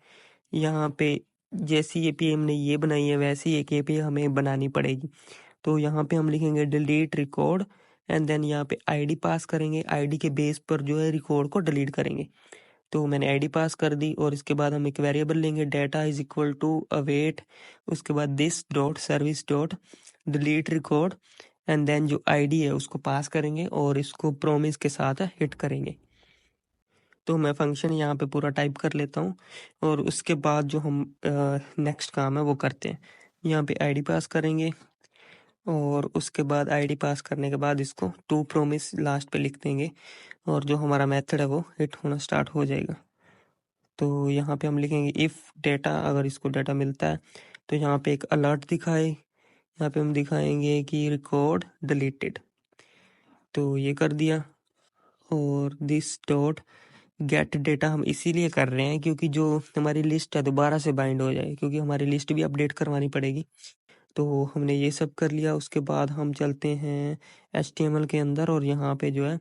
यहाँ पे जैसी एपीआई हमने ये बनाई है वैसी एक एपीआई हमें बनानी पड़ेगी। तो यहाँ पे हम लिखेंगे डिलीट रिकॉर्ड, एंड देन यहाँ पे आईडी पास करेंगे, आईडी के बेस पर जो है रिकॉर्ड को डिलीट करेंगे। तो मैंने आईडी पास कर दी, और इसके बाद हम एक वेरिएबल लेंगे, data is equal to await, उसके बाद this dot service dot delete record, and then जो आईडी है उसको पास करेंगे, और इसको प्रोमिस के साथ हिट करेंगे। तो मैं फंक्शन यहाँ पे पूरा टाइप कर लेता हूँ, और उसके बाद जो हम नेक्स्ट काम है वो करते हैं। यहाँ पे आईडी पास करेंगे, और उसके बाद आईडी पास करने के बाद इसको टू प्रोमिस लास्ट पे लिख देंगे, और जो हमारा मेथड है वो हिट होना स्टार्ट हो जाएगा। तो यहाँ पे हम लिखेंगे इफ़ डेटा, अगर इसको डेटा मिलता है तो यहाँ पे एक अलर्ट दिखाए, यहाँ पे हम दिखाएंगे कि रिकॉर्ड डिलीटेड। तो ये कर दिया, और दिस डॉट गेट डेटा हम इसीलिए कर रहे हैं क्योंकि जो हमारी लिस्ट है दोबारा से बाइंड हो जाए, क्योंकि हमारी लिस्ट भी अपडेट करवानी पड़ेगी। तो हमने ये सब कर लिया। उसके बाद हम चलते हैं HTML के अंदर, और यहाँ पे जो है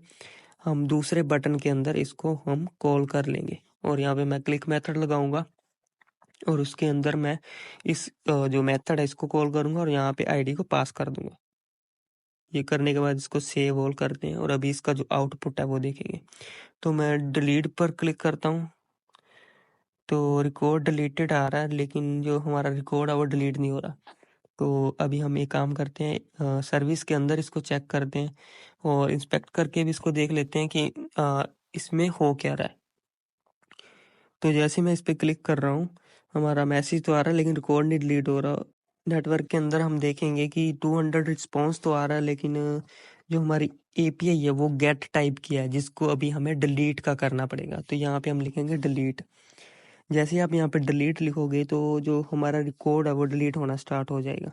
हम दूसरे बटन के अंदर इसको हम कॉल कर लेंगे, और यहाँ पे मैं क्लिक मेथड लगाऊंगा, और उसके अंदर मैं इस जो मेथड है इसको कॉल करूंगा, और यहाँ पे आईडी को पास कर दूंगा। ये करने के बाद इसको सेव ऑल करते हैं, और अभी इसका जो आउटपुट है वो देखेंगे। तो मैं डिलीट पर क्लिक करता हूँ, तो रिकॉर्ड डिलीटेड आ रहा है, लेकिन जो हमारा रिकॉर्ड है वो डिलीट नहीं हो रहा। तो अभी हम एक काम करते हैं, सर्विस के अंदर इसको चेक करते हैं, और इंस्पेक्ट करके भी इसको देख लेते हैं कि इसमें हो क्या रहा है। तो जैसे मैं इस पर क्लिक कर रहा हूँ, हमारा मैसेज तो आ रहा है लेकिन रिकॉर्ड नहीं डिलीट हो रहा। नेटवर्क के अंदर हम देखेंगे कि 200 रिस्पॉन्स तो आ रहा है, लेकिन जो हमारी एपीआई है वो गेट टाइप किया है, जिसको अभी हमें डिलीट का करना पड़ेगा। तो यहाँ पे हम लिखेंगे डिलीट। जैसे ही आप यहाँ पे डिलीट लिखोगे तो जो हमारा रिकॉर्ड है वो डिलीट होना स्टार्ट हो जाएगा।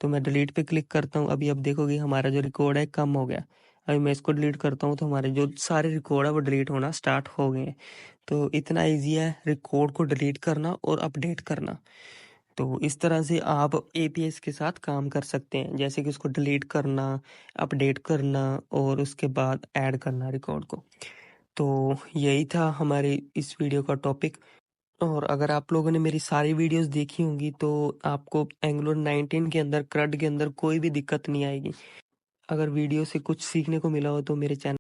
तो मैं डिलीट पे क्लिक करता हूँ। अभी आप देखोगे हमारा जो रिकॉर्ड है कम हो गया। अभी मैं इसको डिलीट करता हूँ तो हमारे जो सारे रिकॉर्ड है वो डिलीट होना स्टार्ट हो गए हैं। तो इतना ईजी है रिकॉर्ड को डिलीट करना और अपडेट करना। तो इस तरह से आप एपीएस के साथ काम कर सकते हैं, जैसे कि उसको डिलीट करना, अपडेट करना, और उसके बाद ऐड करना रिकॉर्ड को। तो यही था हमारे इस वीडियो का टॉपिक। और अगर आप लोगों ने मेरी सारी वीडियोस देखी होंगी तो आपको एंगुलर 19 के अंदर, क्रड के अंदर कोई भी दिक्कत नहीं आएगी। अगर वीडियो से कुछ सीखने को मिला हो तो मेरे चैनल